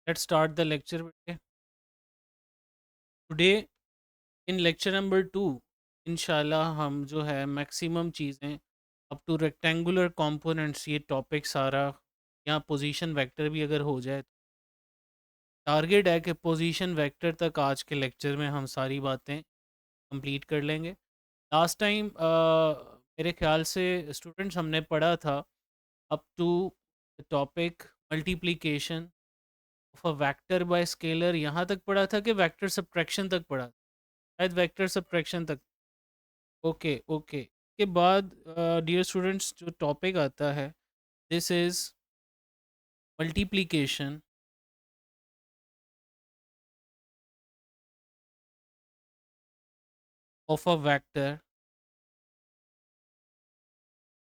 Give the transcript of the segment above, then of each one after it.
Let's start the lecture. Today in lecture number 2 इंशाल्लाह हम जो है मैक्सिमम चीज़ें अप टू रेक्टेंगुलर कंपोनेंट्स ये टॉपिक सारा या पोजीशन वेक्टर भी अगर हो जाए, टारगेट है कि पोजीशन वेक्टर तक आज के लेक्चर में हम सारी बातें कंप्लीट कर लेंगे। लास्ट टाइम मेरे ख्याल से स्टूडेंट्स हमने पढ़ा था up to topic multiplication of a vector by scalar, यहाँ तक पढ़ा था कि वेक्टर सब्ट्रैक्शन तक पढ़ा, शायद वेक्टर सब्ट्रैक्शन तक। ओके ओके, के बाद डियर स्टूडेंट्स जो टॉपिक आता है, this is multiplication of a vector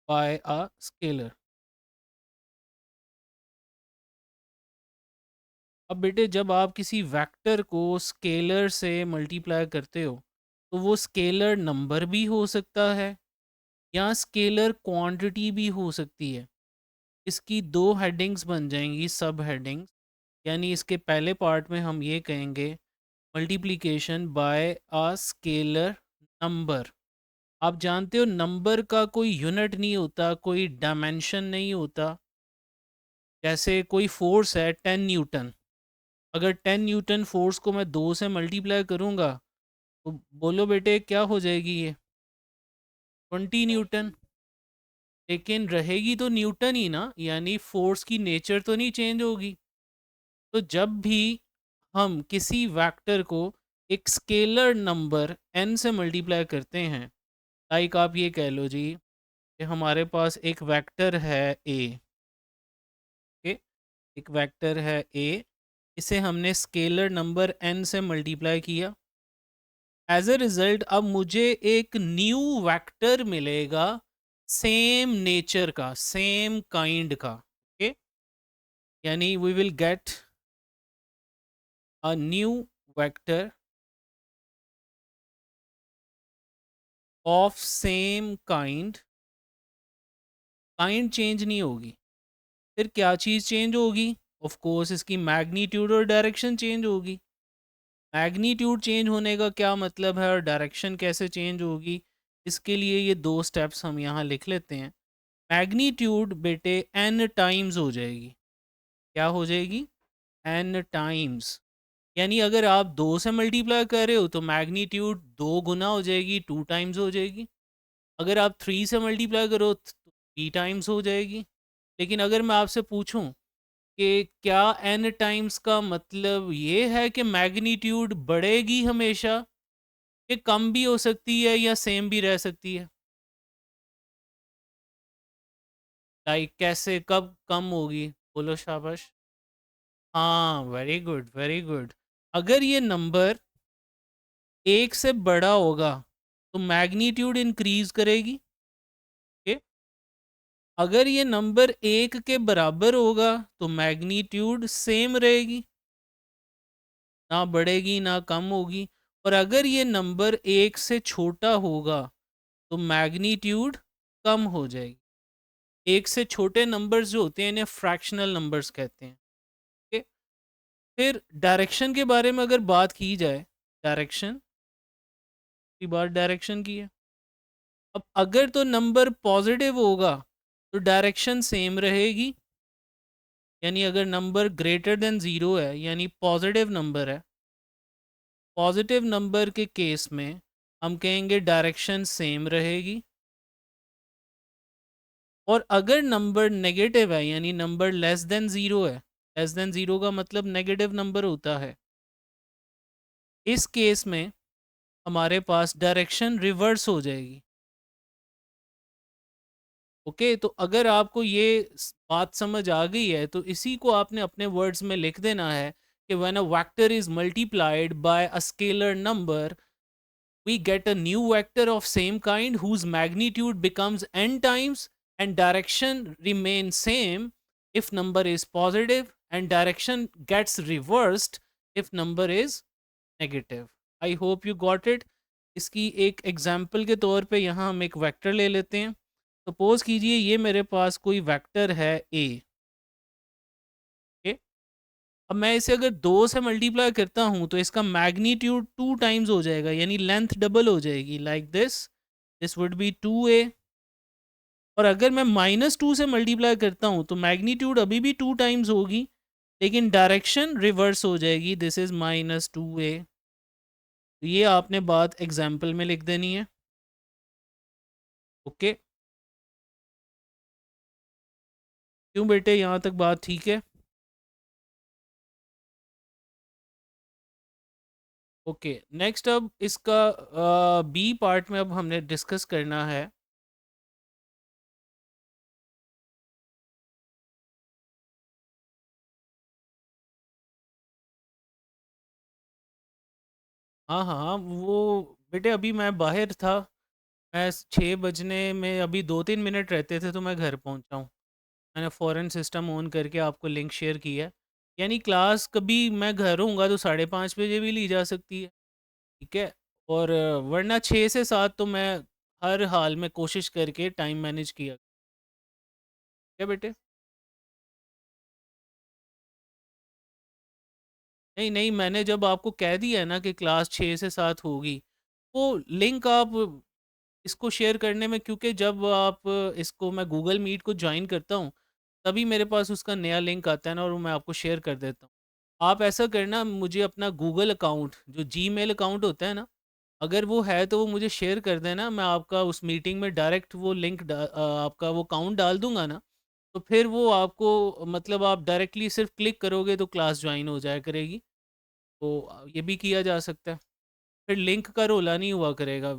bye a scalar. अब बेटे जब आप किसी वेक्टर को स्केलर से मल्टीप्लाई करते हो तो वो स्केलर नंबर भी हो सकता है या स्केलर क्वांटिटी भी हो सकती है। इसकी दो हेडिंग्स बन जाएंगी, सब हेडिंग्स। यानी इसके पहले पार्ट में हम ये कहेंगे multiplication bye a scalar number. आप जानते हो नंबर का कोई यूनिट नहीं होता, कोई डायमेंशन नहीं होता। जैसे कोई फोर्स है 10 न्यूटन, अगर 10 न्यूटन फोर्स को मैं 2 से मल्टीप्लाई करूंगा तो बोलो बेटे क्या हो जाएगी ये? 20 न्यूटन। लेकिन रहेगी तो न्यूटन ही ना, यानी फोर्स की नेचर तो नहीं चेंज होगी। तो जब भी हम किसी वेक्टर को एक स्केलर नंबर n से मल्टीप्लाई करते हैं, लाइक आप ये कह लो जी कि हमारे पास एक वेक्टर है a, ओके, एक वेक्टर है a, इसे हमने स्केलर नंबर n से मल्टीप्लाई किया। एज ए रिजल्ट अब मुझे एक न्यू वेक्टर मिलेगा सेम नेचर का, सेम काइंड का, ओके। यानी we will get a new vector of same kind. Kind change नहीं होगी, फिर क्या चीज़ चेंज होगी? ऑफ कोर्स इसकी मैग्नीट्यूड और डायरेक्शन चेंज होगी। मैग्नीट्यूड चेंज होने का क्या मतलब है और डायरेक्शन कैसे चेंज होगी, इसके लिए ये दो स्टेप्स हम यहाँ लिख लेते हैं। मैग्नीट्यूड बेटे n टाइम्स हो जाएगी। क्या हो जाएगी? n times. यानी अगर आप 2 से मल्टीप्लाई कर रहे हो तो मैग्नीट्यूड 2 गुना हो जाएगी, 2 टाइम्स हो जाएगी। अगर आप 3 से मल्टीप्लाई करो तो 3 टाइम्स हो जाएगी। लेकिन अगर मैं आपसे पूछूं कि क्या n टाइम्स का मतलब ये है कि मैग्नीट्यूड बढ़ेगी हमेशा, कि कम भी हो सकती है या सेम भी रह सकती है? लाइक कैसे, कब कम होगी? बोलो शाबाश। हाँ, वेरी गुड वेरी गुड। अगर ये नंबर 1 से बड़ा होगा तो मैग्नीट्यूड इंक्रीज करेगी, ओके। अगर ये नंबर 1 के बराबर होगा तो मैग्नीट्यूड सेम रहेगी, ना बढ़ेगी ना कम होगी। और अगर ये नंबर 1 से छोटा होगा तो मैग्नीट्यूड कम हो जाएगी। एक से छोटे नंबर्स जो होते हैं इन्हें फ्रैक्शनल नंबर्स कहते हैं, ओके। फिर डायरेक्शन के बारे में अगर बात की जाए, डायरेक्शन की बात डायरेक्शन की है। अब अगर तो नंबर पॉजिटिव होगा तो डायरेक्शन सेम रहेगी। यानी अगर नंबर ग्रेटर देन ज़ीरो है यानी पॉजिटिव नंबर है, पॉजिटिव नंबर के केस में हम कहेंगे डायरेक्शन सेम रहेगी। और अगर नंबर नेगेटिव है यानी नंबर लेस देन ज़ीरो है, लेस देन ज़ीरो का मतलब नेगेटिव नंबर होता है, इस केस में हमारे पास डायरेक्शन रिवर्स हो जाएगी, ओके। तो अगर आपको ये बात समझ आ गई है तो इसी को आपने अपने वर्ड्स में लिख देना है कि when a vector is multiplied by a scalar number we get a new vector of same kind whose magnitude becomes n times and direction remains same if number is positive, and direction gets reversed if number is negative. I hope you got it. इसकी एक example के तौर पे यहाँ हम एक vector ले लेते हैं। सपोज कीजिए ये मेरे पास कोई वेक्टर है a, ओके। अब मैं इसे अगर 2 से मल्टीप्लाई करता हूँ तो इसका मैग्नीट्यूड 2 टाइम्स हो जाएगा, यानी लेंथ डबल हो जाएगी, like this would be 2a। और अगर मैं -2 से मल्टीप्लाई करता हूँ तो मैग्नीट्यूड अभी भी 2 टाइम्स होगी, लेकिन डायरेक्शन रिवर्स हो जाएगी, दिस इज -2a। तो ये आपने बात एग्जाम्पल में लिख देनी है। ओके, क्यों बेटे, यहाँ तक बात ठीक है? ओके, नेक्स्ट अब इसका बी पार्ट में अब हमने डिस्कस करना है। हाँ हाँ, वो बेटे अभी मैं बाहर था, मैं 6 बजने में अभी 2-3 मिनट रहते थे तो मैं घर पहुंचा हूँ। मैंने फ़ौरन सिस्टम ऑन करके आपको लिंक शेयर किया है। यानी क्लास कभी मैं घर होऊंगा तो 5:30 बजे भी ली जा सकती है, ठीक है? और वरना 6 से 7 तो मैं हर हाल में कोशिश करके टाइम मैनेज किया। क्या बेटे? नहीं नहीं, मैंने जब आपको कह दिया है ना कि क्लास 6 से 7 होगी, वो लिंक आप इसको शेयर करने में, क्योंकि जब आप इसको मैं गूगल मीट को ज्वाइन करता हूँ तभी मेरे पास उसका नया लिंक आता है ना, और वो मैं आपको शेयर कर देता हूँ। आप ऐसा करना, मुझे अपना गूगल अकाउंट, जो जीमेल अकाउंट होता है ना, अगर वो है तो वो मुझे शेयर कर देना, मैं आपका उस मीटिंग में डायरेक्ट वो लिंक आपका वो अकाउंट डाल दूंगा ना, तो फिर वो आपको मतलब आप डायरेक्टली सिर्फ क्लिक करोगे तो क्लास ज्वाइन हो जाया करेगी। तो ये भी किया जा सकता है, फिर लिंक का रोला नहीं हुआ करेगा,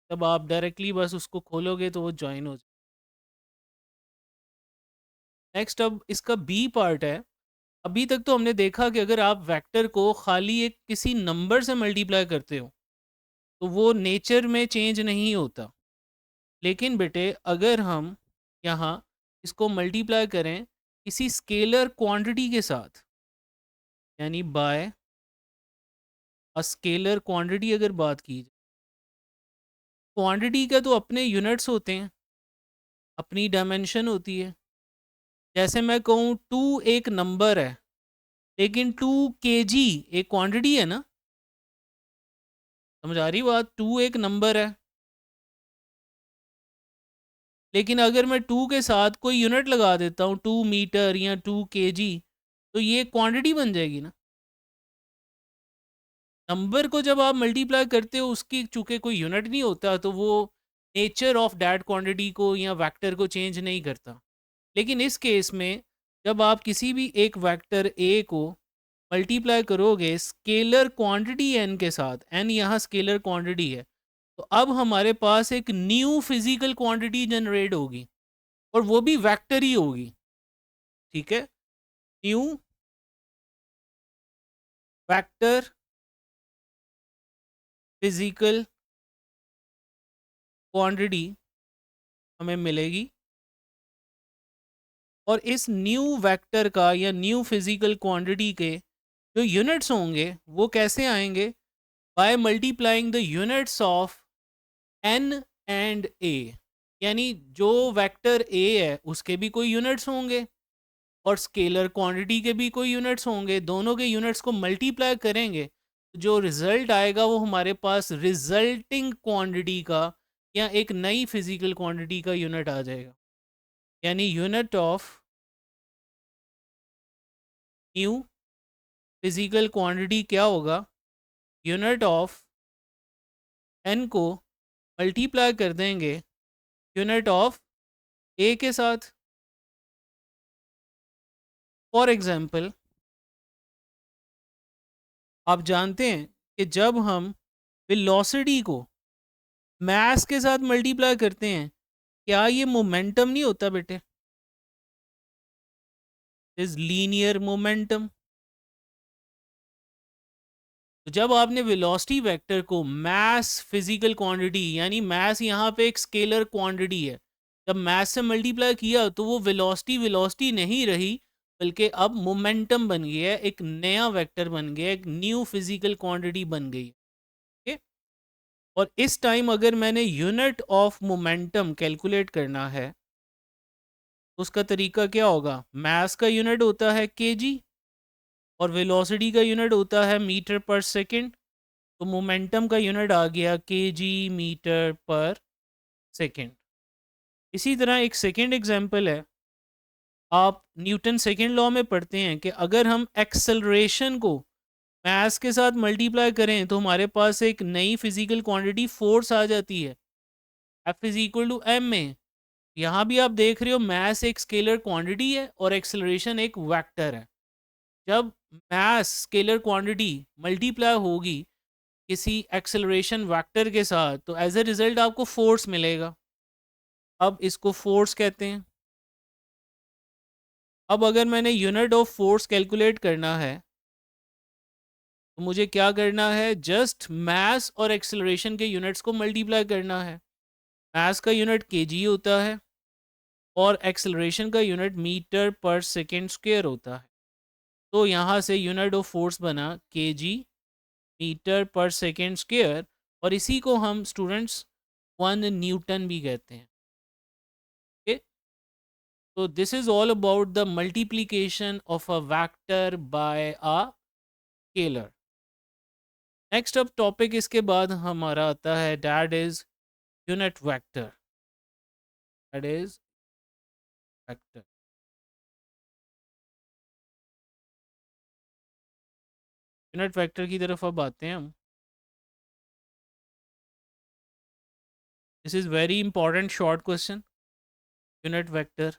तब आप डायरेक्टली बस उसको खोलोगे तो वो ज्वाइन हो जाए। नेक्स्ट अब इसका बी पार्ट है। अभी तक तो हमने देखा कि अगर आप वेक्टर को खाली एक किसी नंबर से मल्टीप्लाई करते हो तो वो नेचर में चेंज नहीं होता, लेकिन बेटे अगर हम यहाँ इसको मल्टीप्लाई करें किसी स्केलर क्वांटिटी के साथ, यानी बाय अ स्केलर क्वांटिटी, अगर बात की जाए, क्वांटिटी का तो अपने यूनिट्स होते हैं, अपनी डायमेंशन होती है। जैसे मैं कहूँ 2 एक नंबर है, लेकिन 2 kg एक क्वांटिटी है ना, समझ आ रही बात? 2 एक नंबर है, लेकिन अगर मैं 2 के साथ कोई यूनिट लगा देता हूँ, 2 मीटर या 2 kg, तो ये क्वांटिटी बन जाएगी ना। नंबर को जब आप मल्टीप्लाई करते हो उसकी चूंकि कोई यूनिट नहीं होता, तो वो नेचर ऑफ दैट क्वांटिटी को या वेक्टर को चेंज नहीं करता। लेकिन इस केस में जब आप किसी भी एक वेक्टर ए को मल्टीप्लाई करोगे स्केलर क्वांटिटी एन के साथ, एन यहाँ स्केलर क्वांटिटी है, तो अब हमारे पास एक न्यू फिजिकल क्वांटिटी जनरेट होगी, और वो भी वेक्टर ही होगी, ठीक है? न्यू वेक्टर फिजिकल क्वांटिटी हमें मिलेगी, और इस न्यू वेक्टर का या न्यू फिजिकल क्वांटिटी के जो यूनिट्स होंगे वो कैसे आएंगे? By multiplying the units of N and A. यानी जो वेक्टर ए है उसके भी कोई यूनिट्स होंगे और स्केलर क्वांटिटी के भी कोई यूनिट्स होंगे, दोनों के यूनिट्स को मल्टीप्लाई करेंगे तो जो रिजल्ट आएगा वो हमारे पास रिजल्टिंग क्वांटिटी का या एक नई फिजिकल क्वांटिटी का यूनिट आ जाएगा। यानी unit of new physical quantity क्या होगा? यूनिट ऑफ एन को मल्टीप्लाई कर देंगे यूनिट ऑफ ए के साथ। फॉर एग्जांपल, आप जानते हैं कि जब हम वेलोसिटी को मास के साथ मल्टीप्लाई करते हैं, क्या ये मोमेंटम नहीं होता बेटे? Is linear momentum. तो जब आपने वेलोसिटी वेक्टर को मास फिजिकल क्वांटिटी, यानी मास यहाँ पे एक स्केलर क्वांटिटी है, जब मास से मल्टीप्लाई किया तो वो वेलोसिटी वेलोसिटी नहीं रही, बल्कि अब मोमेंटम बन गया है, एक नया वेक्टर बन गया, एक न्यू फिजिकल क्वांटिटी बन गई। ओके, और इस टाइम अगर मैंने यूनिट ऑफ मोमेंटम कैलकुलेट करना है तो उसका तरीका क्या होगा? मास का यूनिट होता है केजी, और वेलोसिटी का यूनिट होता है मीटर पर सेकंड, तो मोमेंटम का यूनिट आ गया केजी मीटर पर सेकंड। इसी तरह एक सेकंड एग्जांपल है, आप न्यूटन सेकंड लॉ में पढ़ते हैं कि अगर हम एक्सेलरेशन को मास के साथ मल्टीप्लाई करें तो हमारे पास एक नई फिजिकल क्वांटिटी फोर्स आ जाती है, F is equal to M में। यहाँ भी आप देख रहे हो मास एक स्केलर क्वांटिटी है और एक्सेलरेशन एक वेक्टर है। जब मास स्केलर क्वांटिटी मल्टीप्लाई होगी किसी एक्सेलरेशन वेक्टर के साथ तो एज ए रिजल्ट आपको फोर्स मिलेगा। अब इसको फोर्स कहते हैं। अब अगर मैंने यूनिट ऑफ फोर्स कैलकुलेट करना है तो मुझे क्या करना है, जस्ट मास और एक्सेलरेशन के यूनिट्स को मल्टीप्लाई करना है। मास का यूनिट केजी होता है और एक्सेलरेशन का यूनिट मीटर पर सेकेंड स्क्वायर होता है। तो यहाँ से यूनिट ऑफ फोर्स बना केजी मीटर पर सेकेंड स्क्वायर, और इसी को हम स्टूडेंट्स 1 न्यूटन भी कहते हैं। ओके, तो this is all about the multiplication of a vector bye a scalar. Next अब टॉपिक इसके बाद हमारा आता है, that is unit vector. That is vector. Unit vector की तरफ अब आते हैं हम। This is very important short question. Unit vector,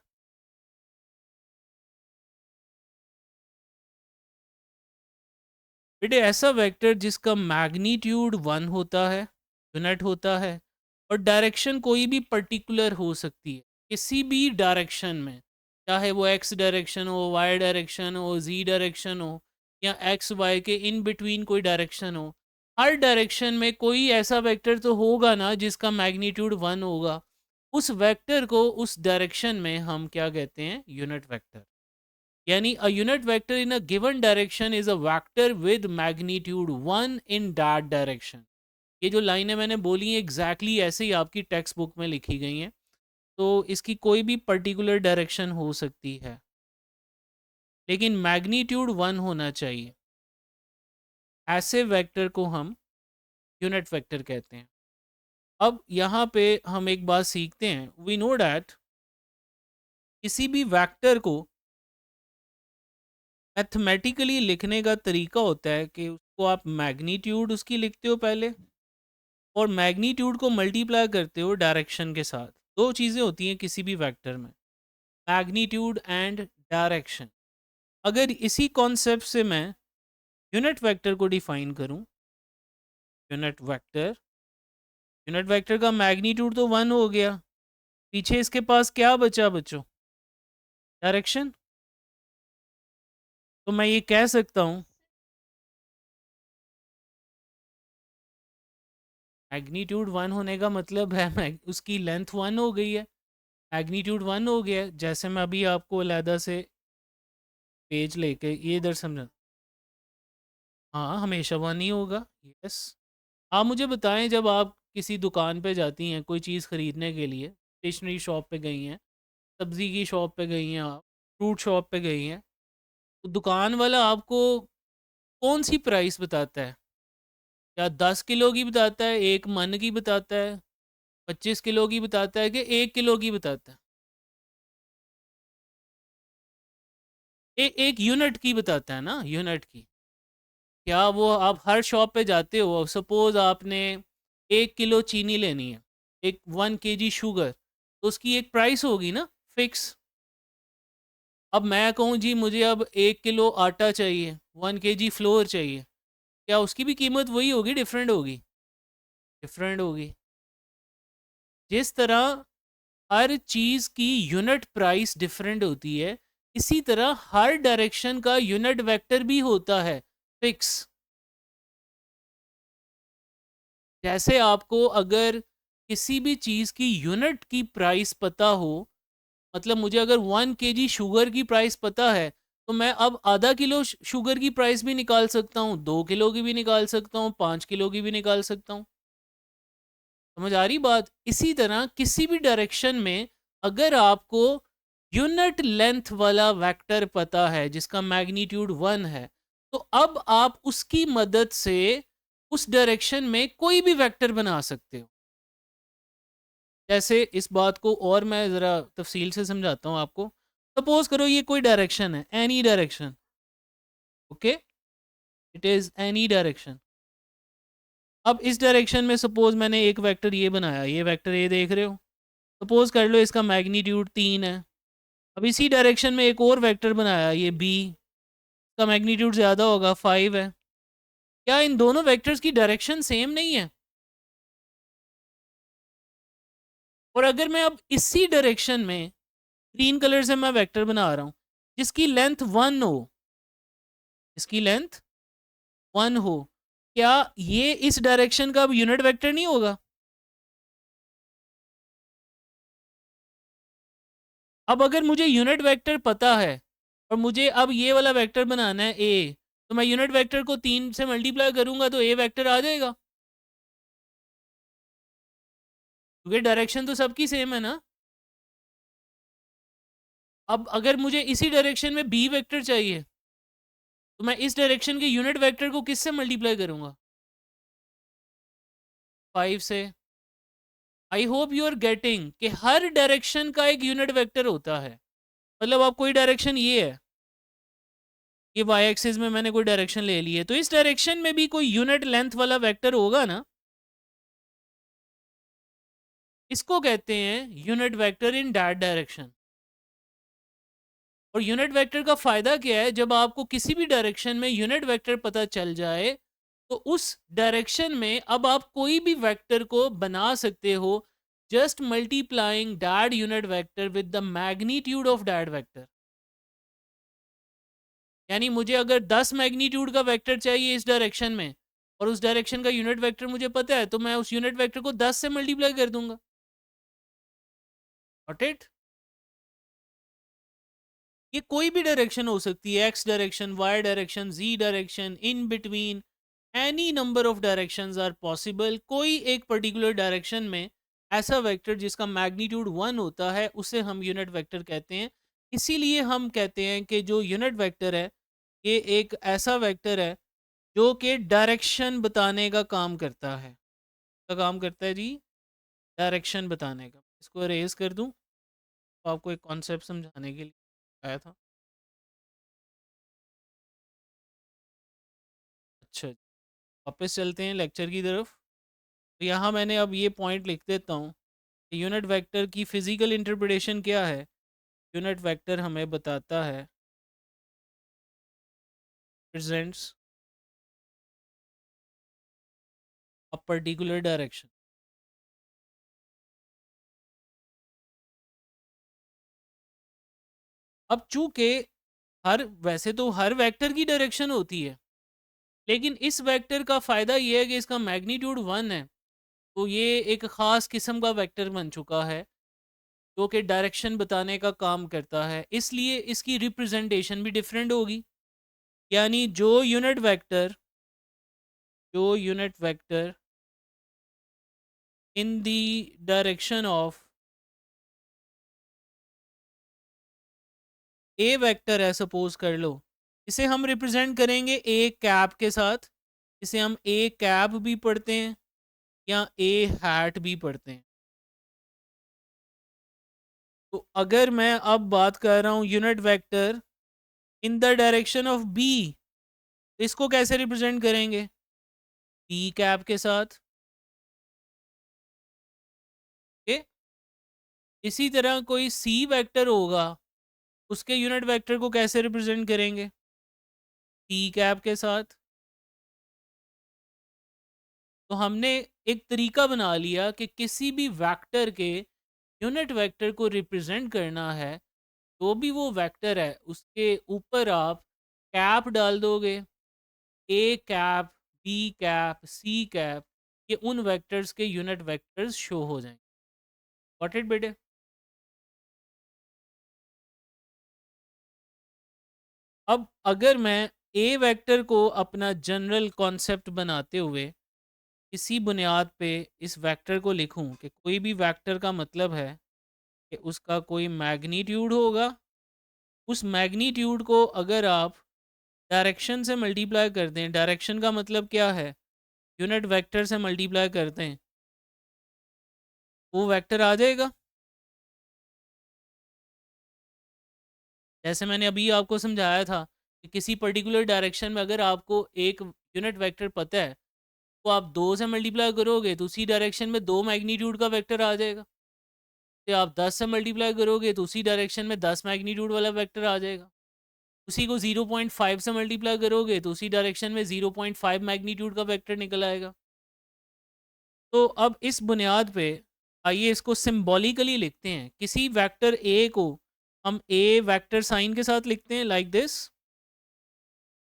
बेटे ऐसा वेक्टर जिसका मैग्नीट्यूड 1 होता है, यूनिट होता है, और डायरेक्शन कोई भी पर्टिकुलर हो सकती है किसी भी डायरेक्शन में, चाहे वो एक्स डायरेक्शन हो, वाई डायरेक्शन हो, जी डायरेक्शन हो, या एक्स वाई के इन बिटवीन कोई डायरेक्शन हो। हर डायरेक्शन में कोई ऐसा वेक्टर तो होगा ना जिसका मैग्नीट्यूड 1 होगा। उस वेक्टर को उस डायरेक्शन में हम क्या कहते हैं, यूनिट वेक्टर। यानी a unit vector in a given direction is a vector with magnitude 1 in that direction. ये जो लाइनें मैंने बोली हैं एग्जैक्टली ऐसे ही आपकी टेक्स्ट बुक में लिखी गई हैं। तो इसकी कोई भी पर्टिकुलर डायरेक्शन हो सकती है लेकिन मैग्नीट्यूड 1 होना चाहिए। ऐसे वेक्टर को हम यूनिट वेक्टर कहते हैं। अब यहाँ पे हम एक बात सीखते हैं, वी नो डैट किसी भी वेक्टर को मैथमेटिकली लिखने का तरीका होता है कि उसको आप मैग्नीट्यूड उसकी लिखते हो पहले, और मैग्नीट्यूड को मल्टीप्लाई करते हो डायरेक्शन के साथ। दो चीज़ें होती हैं किसी भी वेक्टर में, मैग्नीट्यूड एंड डायरेक्शन। अगर इसी कॉन्सेप्ट से मैं यूनिट वेक्टर को डिफाइन करूं, यूनिट वेक्टर का मैग्नीट्यूड तो 1 हो गया, पीछे इसके पास क्या बचा बच्चों, डायरेक्शन। तो मैं ये कह सकता हूं मैग्नीट्यूड 1 होने का मतलब है उसकी लेंथ 1 हो गई है, मैग्नीट्यूड 1 हो गया। जैसे मैं अभी आपको अलहदा से पेज लेके ये इधर समझा, हाँ हमेशा 1 ही होगा। यस, आप मुझे बताएं जब आप किसी दुकान पे जाती हैं कोई चीज़ ख़रीदने के लिए, स्टेशनरी शॉप पे गई हैं, सब्ज़ी की शॉप पे गई हैं, आप फ्रूट शॉप पे गई हैं, तो दुकान वाला आपको कौन सी प्राइस बताता है? क्या 10 किलो की बताता है, 1 मन की बताता है, 25 किलो की बताता है, कि 1 किलो की बताता है? एक यूनिट की बताता है ना, यूनिट की। क्या वो आप हर शॉप पे जाते हो, सपोज़ आपने 1 किलो चीनी लेनी है, एक 1 केजी शुगर, तो उसकी एक प्राइस होगी ना फिक्स। अब मैं कहूँ जी मुझे अब 1 किलो आटा चाहिए, 1 केजी फ्लोर चाहिए, क्या उसकी भी कीमत वही होगी, डिफरेंट होगी? डिफरेंट होगी। जिस तरह हर चीज़ की यूनिट प्राइस डिफरेंट होती है, इसी तरह हर डायरेक्शन का यूनिट वेक्टर भी होता है फिक्स। जैसे आपको अगर किसी भी चीज़ की यूनिट की प्राइस पता हो, मतलब मुझे अगर 1 केजी शुगर की प्राइस पता है, तो मैं अब आधा किलो शुगर की प्राइस भी निकाल सकता हूँ, 2 किलो की भी निकाल सकता हूँ, 5 किलो की भी निकाल सकता हूँ। समझ आ रही बात? इसी तरह किसी भी डायरेक्शन में अगर आपको यूनिट लेंथ वाला वेक्टर पता है जिसका मैग्नीट्यूड 1 है, तो अब आप उसकी मदद से उस डायरेक्शन में कोई भी वेक्टर बना सकते हो। जैसे इस बात को और मैं ज़रा तफसील से समझाता हूँ आपको। सपोज़ करो ये कोई डायरेक्शन है, any direction, okay? It is any direction. अब इस डायरेक्शन में सपोज़ मैंने एक वेक्टर ये बनाया, ये वेक्टर ए देख रहे हो? सपोज़ कर लो इसका मैग्नीट्यूड 3 है। अब इसी डायरेक्शन में एक और वेक्टर बनाया ये बी, इसका मैग्नीट्यूड ज़्यादा होगा, 5 है। क्या इन दोनों वेक्टर्स की डायरेक्शन सेम नहीं है? और अगर मैं अब इसी डायरेक्शन में ग्रीन कलर से मैं वेक्टर बना रहा हूँ, जिसकी लेंथ 1 हो, इसकी लेंथ 1 हो, क्या ये इस डायरेक्शन का अब यूनिट वेक्टर नहीं होगा? अब अगर मुझे यूनिट वेक्टर पता है और मुझे अब ये वाला वेक्टर बनाना है ए, तो मैं यूनिट वेक्टर को 3 से मल्टीप्लाई करूंगा तो ए वेक्टर आ जाएगा, क्योंकि डायरेक्शन तो सबकी सेम है ना। अब अगर मुझे इसी डायरेक्शन में बी वेक्टर चाहिए, तो मैं इस डायरेक्शन के यूनिट वेक्टर को किससे मल्टीप्लाई करूंगा? 5 से। I hope you are getting कि हर डायरेक्शन का एक यूनिट वेक्टर होता है। मतलब आप कोई डायरेक्शन ये है, ये वाई एक्सिस में मैंने कोई डायरेक्शन ले ली है, तो इस डायरेक्शन में भी कोई यूनिट लेंथ वाला वेक्टर होगा ना। इसको कहते हैं unit vector in that direction. और यूनिट वेक्टर का फायदा क्या है? जब आपको किसी भी डायरेक्शन में यूनिट वेक्टर पता चल जाए, तो उस डायरेक्शन में अब आप कोई भी वेक्टर को बना सकते हो, just multiplying that unit vector with the magnitude of that vector. यानी मुझे अगर 10 मैग्नीट्यूड का वेक्टर चाहिए इस डायरेक्शन में, और उस डायरेक्शन का यूनिट वेक्टर मुझे पता है, तो मैं उस यूनिट वेक्टर को 10 से मल्टीप्लाई कर दूंगा। Got it? ये कोई भी डायरेक्शन हो सकती है, X direction, Y direction, Z direction, in between any number of directions are possible. कोई एक पर्टिकुलर डायरेक्शन में ऐसा वेक्टर जिसका मैग्नीट्यूड 1 होता है, उसे हम यूनिट वेक्टर कहते हैं। इसीलिए हम कहते हैं कि जो यूनिट वेक्टर है, ये एक ऐसा वेक्टर है जो कि डायरेक्शन बताने का काम करता है। क्या काम करता है जी? डायरेक्शन बताने का। इसको अरेज कर दूं तो आपको एक कॉन्सेप्ट समझाने के लिए आया था। अच्छा, वापस चलते हैं लेक्चर की तरफ। तो यहाँ मैंने अब ये पॉइंट लिख देता हूँ कि यूनिट वेक्टर की फिजिकल इंटरप्रिटेशन क्या है। यूनिट वेक्टर हमें बताता है, प्रेजेंट्स अ पर्टिकुलर डायरेक्शन। अब चूंकि हर वैसे तो हर वेक्टर की डायरेक्शन होती है, लेकिन इस वेक्टर का फ़ायदा ये है कि इसका मैग्नीट्यूड 1 है, तो ये एक ख़ास किस्म का वेक्टर बन चुका है जो कि डायरेक्शन बताने का काम करता है। इसलिए इसकी रिप्रेजेंटेशन भी डिफरेंट होगी। यानी जो unit vector in the direction of A vector है, सपोज कर लो, इसे हम रिप्रेजेंट करेंगे ए कैप के साथ। इसे हम ए कैप भी पढ़ते हैं या ए हैट भी पढ़ते हैं। तो अगर मैं अब बात कर रहा हूँ unit vector in the direction of B, तो इसको कैसे रिप्रेजेंट करेंगे? बी कैप के साथ। ओके, इसी तरह कोई सी वेक्टर होगा, उसके यूनिट वेक्टर को कैसे रिप्रेजेंट करेंगे? टी कैप के साथ। तो हमने एक तरीका बना लिया कि किसी भी वेक्टर के यूनिट वेक्टर को रिप्रेजेंट करना है, तो भी वो वेक्टर है उसके ऊपर आप कैप डाल दोगे। A cap, B cap, C cap, ये उन वेक्टर्स के यूनिट वेक्टर्स शो हो जाएंगे। गॉट इट बेटे? अब अगर मैं ए वेक्टर को अपना जनरल कॉन्सेप्ट बनाते हुए इसी बुनियाद पे इस वेक्टर को लिखूं कि कोई भी वेक्टर का मतलब है कि उसका कोई मैग्नीट्यूड होगा, उस मैग्नीट्यूड को अगर आप डायरेक्शन से मल्टीप्लाई करते हैं, डायरेक्शन का मतलब क्या है, यूनिट वेक्टर से मल्टीप्लाई करते हैं, वो वेक्टर आ जाएगा। जैसे मैंने अभी आपको समझाया था कि किसी पर्टिकुलर डायरेक्शन में अगर आपको एक यूनिट वेक्टर पता है, तो आप 2 से मल्टीप्लाई करोगे तो उसी डायरेक्शन में 2 मैग्नीट्यूड का वेक्टर आ जाएगा। फिर आप 10 से मल्टीप्लाई करोगे तो उसी डायरेक्शन में 10 मैग्नीट्यूड वाला वेक्टर आ जाएगा। उसी को 0.5 से मल्टीप्लाई करोगे तो उसी डायरेक्शन में 0.5 मैग्नीट्यूड का वेक्टर निकल आएगा। तो अब इस बुनियाद पे आइए इसको सिंबॉलिकली लिखते हैं। किसी वेक्टर ए को हम ए वेक्टर साइन के साथ लिखते हैं लाइक दिस।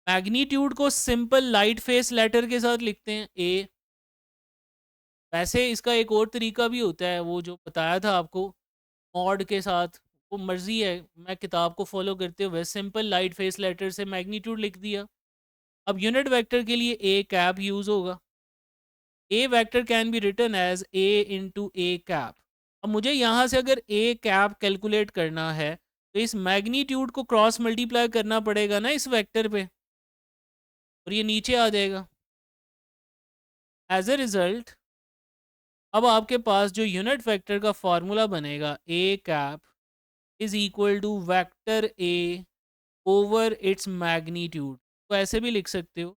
मैग्नीट्यूड को सिंपल लाइट फेस लेटर के साथ लिखते हैं ए। वैसे इसका एक और तरीका भी होता है, वो जो बताया था आपको मॉड के साथ, वो मर्जी है, मैं किताब को फॉलो करते हुए सिंपल लाइट फेस लेटर से मैग्नीट्यूड लिख दिया। अब यूनिट वेक्टर के लिए ए कैप यूज होगा। A vector can be written as A into A cap. अब मुझे यहाँ से अगर ए कैप कैलकुलेट करना है तो इस मैग्नीट्यूड को क्रॉस मल्टीप्लाई करना पड़ेगा ना इस वेक्टर पे, और ये नीचे आ जाएगा। एज ए रिजल्ट अब आपके पास जो यूनिट वेक्टर का फॉर्मूला बनेगा, A cap is equal to vector A over its magnitude. तो ऐसे भी लिख सकते हो,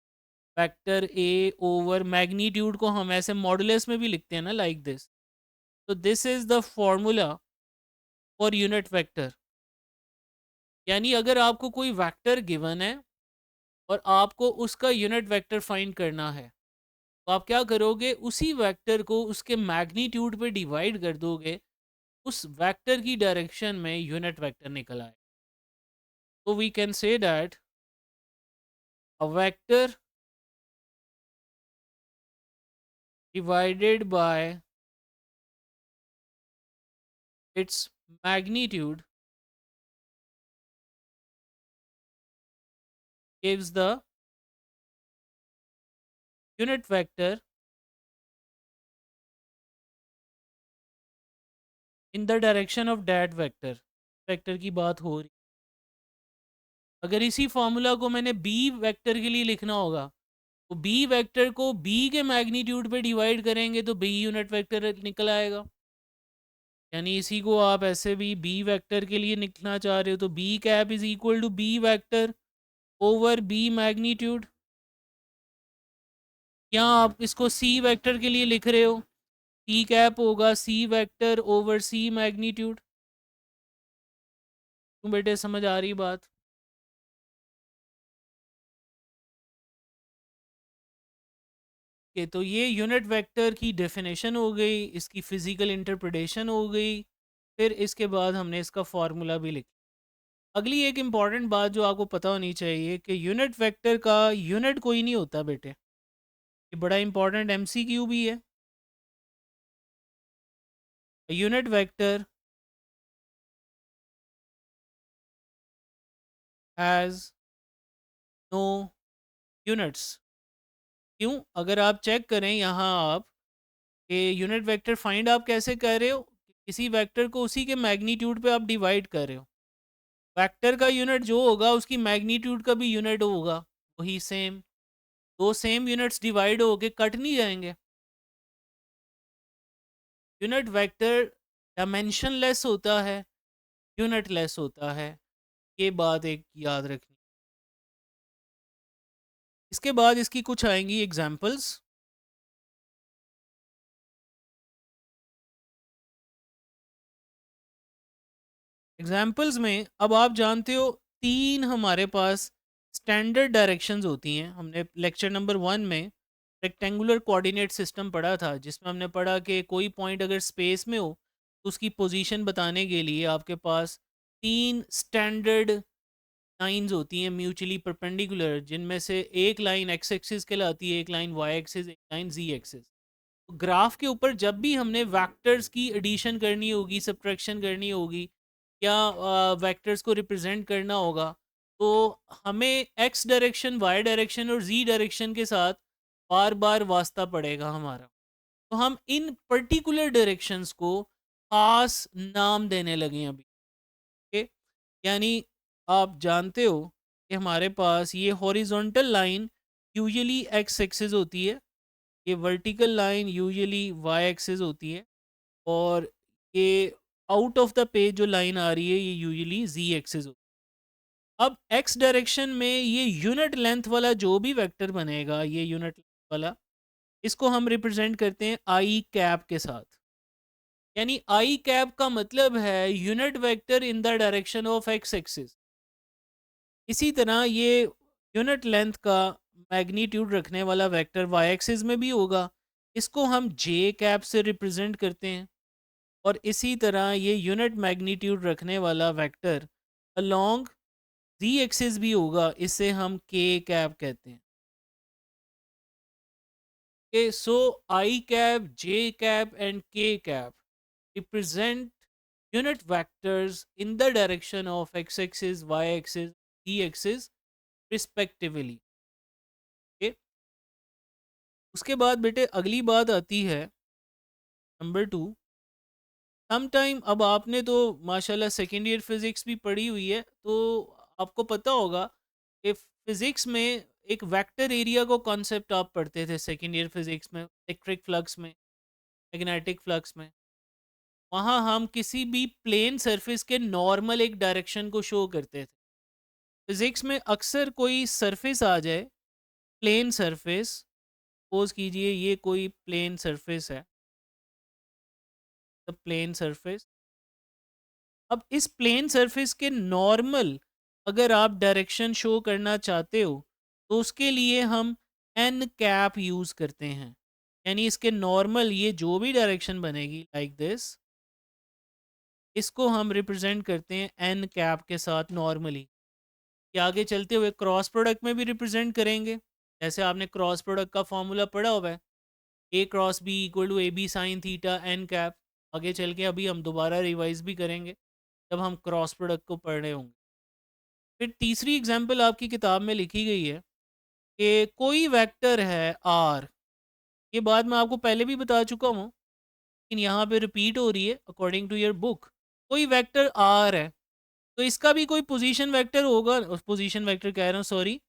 वेक्टर ए ओवर मैग्नीट्यूड को हम ऐसे मॉडुलस में भी लिखते हैं ना, लाइक दिस। तो this is the formula for unit vector. यानी अगर आपको कोई वेक्टर गिवन है और आपको उसका यूनिट वेक्टर फाइंड करना है, तो आप क्या करोगे, उसी वेक्टर को उसके मैग्नीट्यूड पे डिवाइड कर दोगे, उस वेक्टर की डायरेक्शन में यूनिट वेक्टर निकल आए। तो we can say that a vector divided by its magnitude gives the unit vector in the direction of that vector। Vector की बात हो रही, अगर इसी फॉर्मूला को मैंने बी वेक्टर के लिए लिखना होगा, तो बी वेक्टर को बी के मैग्नीट्यूड पे डिवाइड करेंगे तो बी यूनिट वेक्टर निकल आएगा। यानी इसी को आप ऐसे भी बी वेक्टर के लिए लिखना चाह रहे हो तो B cap is equal to B vector over B magnitude. या आप इसको सी वेक्टर के लिए लिख रहे हो, सी कैप होगा सी वेक्टर ओवर सी मैग्नीट्यूड। क्यों बेटे, समझ आ रही बात? कि तो ये यूनिट वेक्टर की डेफिनेशन हो गई, इसकी फिजिकल इंटरप्रिटेशन हो गई, फिर इसके बाद हमने इसका फॉर्मूला भी लिखा। अगली एक इम्पॉर्टेंट बात जो आपको पता होनी चाहिए कि यूनिट वेक्टर का यूनिट कोई नहीं होता बेटे। ये बड़ा इंपॉर्टेंट एमसीक्यू भी है। Unit vector has no units. क्यों? अगर आप चेक करें यहाँ आप कि यूनिट वेक्टर फाइंड आप कैसे कर रहे हो, किसी वेक्टर को उसी के मैग्नीट्यूड पे आप डिवाइड कर रहे हो। वेक्टर का यूनिट जो होगा उसकी मैग्नीट्यूड का भी यूनिट होगा वही सेम। दो सेम यूनिट्स डिवाइड होके कट नहीं जाएंगे। यूनिट वेक्टर डायमेंशन लेस होता है, यूनिट लेस होता है। ये बात एक याद रखनी। इसके बाद इसकी कुछ आएंगी एग्जांपल्स। एग्जाम्पल्स में अब आप जानते हो तीन हमारे पास स्टैंडर्ड डायरेक्शंस होती हैं। हमने लेक्चर नंबर 1 में रेक्टेंगुलर कोऑर्डिनेट सिस्टम पढ़ा था, जिसमें हमने पढ़ा कि कोई पॉइंट अगर स्पेस में हो तो उसकी पोजीशन बताने के लिए आपके पास तीन स्टैंडर्ड लाइंस होती हैं म्यूचुअली परपेंडिकुलर, जिनमें से एक लाइन एक्स एक्सिस कहलाती है, एक लाइन वाई एक्सिस, एक लाइन जी एक्सिस। ग्राफ के ऊपर जब भी हमने वेक्टर्स की एडिशन करनी होगी, सब्ट्रैक्शन करनी होगी, या वेक्टर्स को रिप्रेजेंट करना होगा, तो हमें एक्स डायरेक्शन, वाई डायरेक्शन और जी डायरेक्शन के साथ बार बार वास्ता पड़ेगा हमारा। तो हम इन पर्टिकुलर डायरेक्शंस को खास नाम देने लगे हैं अभी। ओके, यानी आप जानते हो कि हमारे पास ये horizontal line usually X axis होती है, ये vertical line usually Y axis होती है, और ये आउट ऑफ द पेज जो लाइन आ रही है ये यूजुअली जी एक्सिस होती है। अब एक्स डायरेक्शन में ये यूनिट लेंथ वाला जो भी वेक्टर बनेगा, ये यूनिट लेंथ वाला, इसको हम रिप्रेजेंट करते हैं आई कैप के साथ। यानी आई कैप का मतलब है unit vector in the direction of x axis. इसी तरह ये यूनिट लेंथ का मैग्नीट्यूड रखने वाला वेक्टर वाई एक्सिस में भी होगा, इसको हम जे कैप से रिप्रेजेंट करते हैं। और इसी तरह ये यूनिट मैग्नीट्यूड रखने वाला वेक्टर अलोंग जी एक्सिस भी होगा, इसे हम के कैप कहते हैं। Okay, so I cap, J cap and K cap represent unit vectors in the direction of x-axis, y-axis, z-axis respectively. Okay? उसके बाद बेटे अगली बात आती है नंबर 2। सम टाइम, अब आपने तो माशाल्लाह सेकेंड ईयर फिजिक्स भी पढ़ी हुई है, तो आपको पता होगा कि फिजिक्स में एक वेक्टर एरिया को कॉन्सेप्ट आप पढ़ते थे सेकेंड ईयर फिजिक्स में, इलेक्ट्रिक फ्लक्स में, मैग्नेटिक फ्लक्स में। वहाँ हम किसी भी प्लेन सरफेस के नॉर्मल एक डायरेक्शन को शो करते थे। फिजिक्स में अक्सर कोई सरफेस आ जाए, प्लेन सरफेस, सपोज कीजिए ये कोई प्लेन सरफेस है, द प्लेन सरफेस। अब इस प्लेन सरफेस के नॉर्मल अगर आप डायरेक्शन शो करना चाहते हो तो उसके लिए हम एन कैप यूज़ करते हैं। यानी इसके नॉर्मल ये जो भी डायरेक्शन बनेगी लाइक दिस, इसको हम रिप्रेजेंट करते हैं एन कैप के साथ नॉर्मली। कि आगे चलते हुए क्रॉस प्रोडक्ट में भी रिप्रेजेंट करेंगे, जैसे आपने क्रॉस प्रोडक्ट का फॉर्मूला पढ़ा हुआ है, A cross B equal to A B sine theta N cap. आगे चल के अभी हम दोबारा रिवाइज भी करेंगे जब हम क्रॉस प्रोडक्ट को पढ़ रहे होंगे। फिर तीसरी एग्जाम्पल आपकी किताब में लिखी गई है कि कोई वेक्टर है आर। ये बात मैं आपको पहले भी बता चुका हूँ, लेकिन यहाँ पे रिपीट हो रही है अकॉर्डिंग टू योर बुक। कोई वेक्टर आर है, तो इसका भी कोई पोजीशन वेक्टर होगा, पोजीशन वेक्टर कह रहा हूँ सॉरी,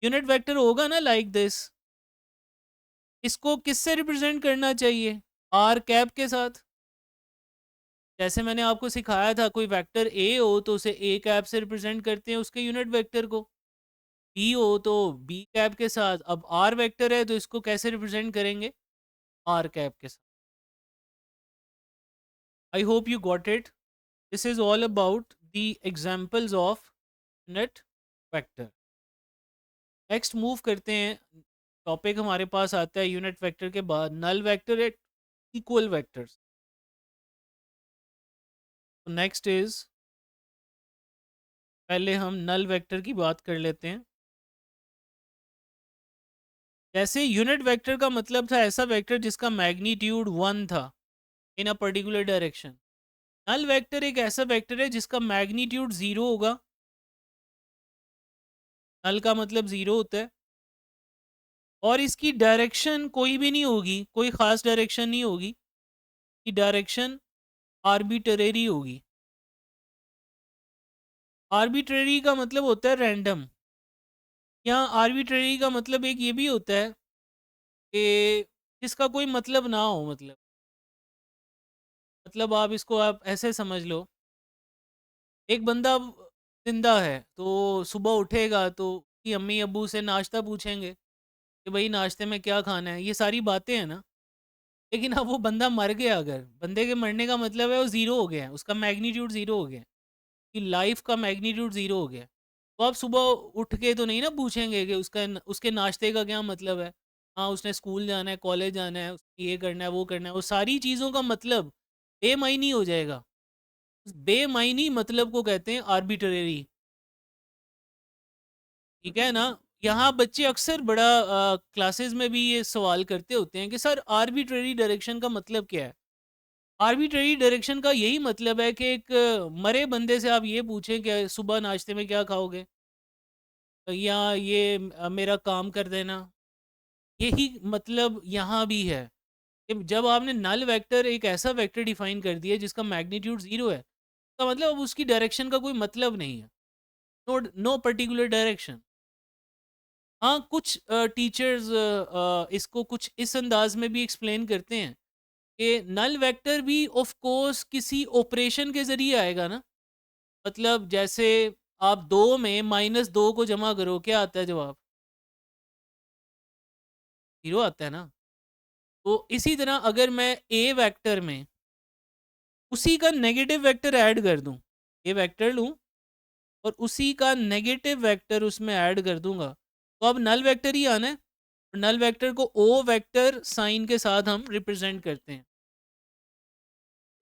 यूनिट वेक्टर होगा ना लाइक दिस। इसको किससे रिप्रेजेंट करना चाहिए? आर कैप के साथ। जैसे मैंने आपको सिखाया था, कोई वेक्टर ए हो तो उसे ए कैप से रिप्रेजेंट करते हैं उसके यूनिट वेक्टर को, बी हो तो बी कैप के साथ। अब आर वेक्टर है तो इसको कैसे रिप्रेजेंट करेंगे? आर कैप के साथ। आई hope you got it. This is all about the examples of unit vector. Next move करते हैं, टॉपिक हमारे पास आता है यूनिट वेक्टर के बाद null vector at equal vectors. तो नेक्स्ट इज, पहले हम नल वेक्टर की बात कर लेते हैं। जैसे यूनिट वेक्टर का मतलब था ऐसा वेक्टर जिसका मैग्नीट्यूड 1 था in a particular direction. Null vector एक ऐसा वेक्टर है जिसका मैग्नीट्यूड 0 होगा। नल का मतलब 0 होता है, और इसकी डायरेक्शन कोई भी नहीं होगी, कोई ख़ास डायरेक्शन नहीं होगी, कि डायरेक्शन आर्बिट्रेरी होगी। आर्बिट्रेरी का मतलब होता है रैंडम। यहाँ आर्बिट्रेरी का मतलब एक ये भी होता है कि जिसका कोई मतलब ना हो। मतलब आप इसको आप ऐसे समझ लो, एक बंदा जिंदा है तो सुबह उठेगा तो कि अम्मी अब्बू से नाश्ता पूछेंगे कि भाई नाश्ते में क्या खाना है, ये सारी बातें हैं ना। लेकिन अब वो बंदा मर गया, अगर बंदे के मरने का मतलब है वो ज़ीरो हो गया है, उसका मैग्नीट्यूड ज़ीरो हो गया है, कि लाइफ का मैग्नीट्यूड ज़ीरो हो गया है। तो आप सुबह उठ के तो नहीं ना पूछेंगे कि उसके नाश्ते का क्या मतलब है। हाँ, उसने स्कूल जाना है, कॉलेज जाना है, उसने ये करना है, वो करना है, वो सारी चीज़ों का मतलब बेमायनी हो जाएगा। उस बेमायनी मतलब को कहते हैं आर्बिट्रेरी। ठीक है ना। यहाँ बच्चे अक्सर बड़ा क्लासेस में भी ये सवाल करते होते हैं कि सर आर्बिट्रेरी डायरेक्शन का मतलब क्या है। आर्बिट्रेरी डायरेक्शन का यही मतलब है कि एक मरे बंदे से आप ये पूछें कि सुबह नाश्ते में क्या खाओगे, या ये मेरा काम कर देना। यही मतलब यहाँ भी है कि जब आपने नल वेक्टर एक ऐसा वेक्टर डिफाइन कर दिया जिसका मैग्नीट्यूड 0 है, तो मतलब अब उसकी डायरेक्शन का कोई मतलब नहीं है। No no particular direction. हाँ, कुछ टीचर्स इसको कुछ इस अंदाज में भी एक्सप्लेन करते हैं कि नल वेक्टर भी ऑफ कोर्स किसी ऑपरेशन के ज़रिए आएगा ना। मतलब जैसे आप 2 में -2 को जमा करो, क्या आता है जवाब? 0 आता है ना। तो इसी तरह अगर मैं ए वेक्टर में उसी का नेगेटिव वेक्टर ऐड कर दूँ, ए वेक्टर लूँ और उसी का नेगेटिव वेक्टर उसमें ऐड कर दूँगा, तो अब नल वेक्टर ही आना है। नल वेक्टर को ओ वेक्टर साइन के साथ हम रिप्रेजेंट करते हैं।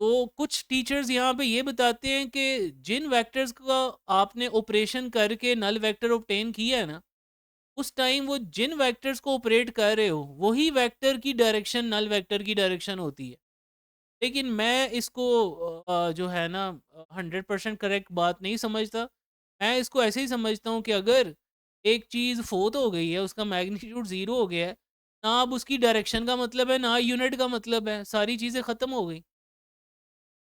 तो कुछ टीचर्स यहाँ पे ये बताते हैं कि जिन वेक्टर्स का आपने ऑपरेशन करके नल वेक्टर ऑब्टेन किया है ना, उस टाइम वो जिन वेक्टर्स को ऑपरेट कर रहे हो, वही वेक्टर की डायरेक्शन नल वेक्टर की डायरेक्शन होती है। लेकिन मैं इसको जो है ना 100% करेक्ट बात नहीं समझता। मैं इसको ऐसे ही समझता हूँ कि अगर एक चीज़ फोर्थ हो गई है, उसका मैग्नीट्यूड 0 हो गया है, ना अब उसकी डायरेक्शन का मतलब है, ना यूनिट का मतलब है, सारी चीज़ें ख़त्म हो गई।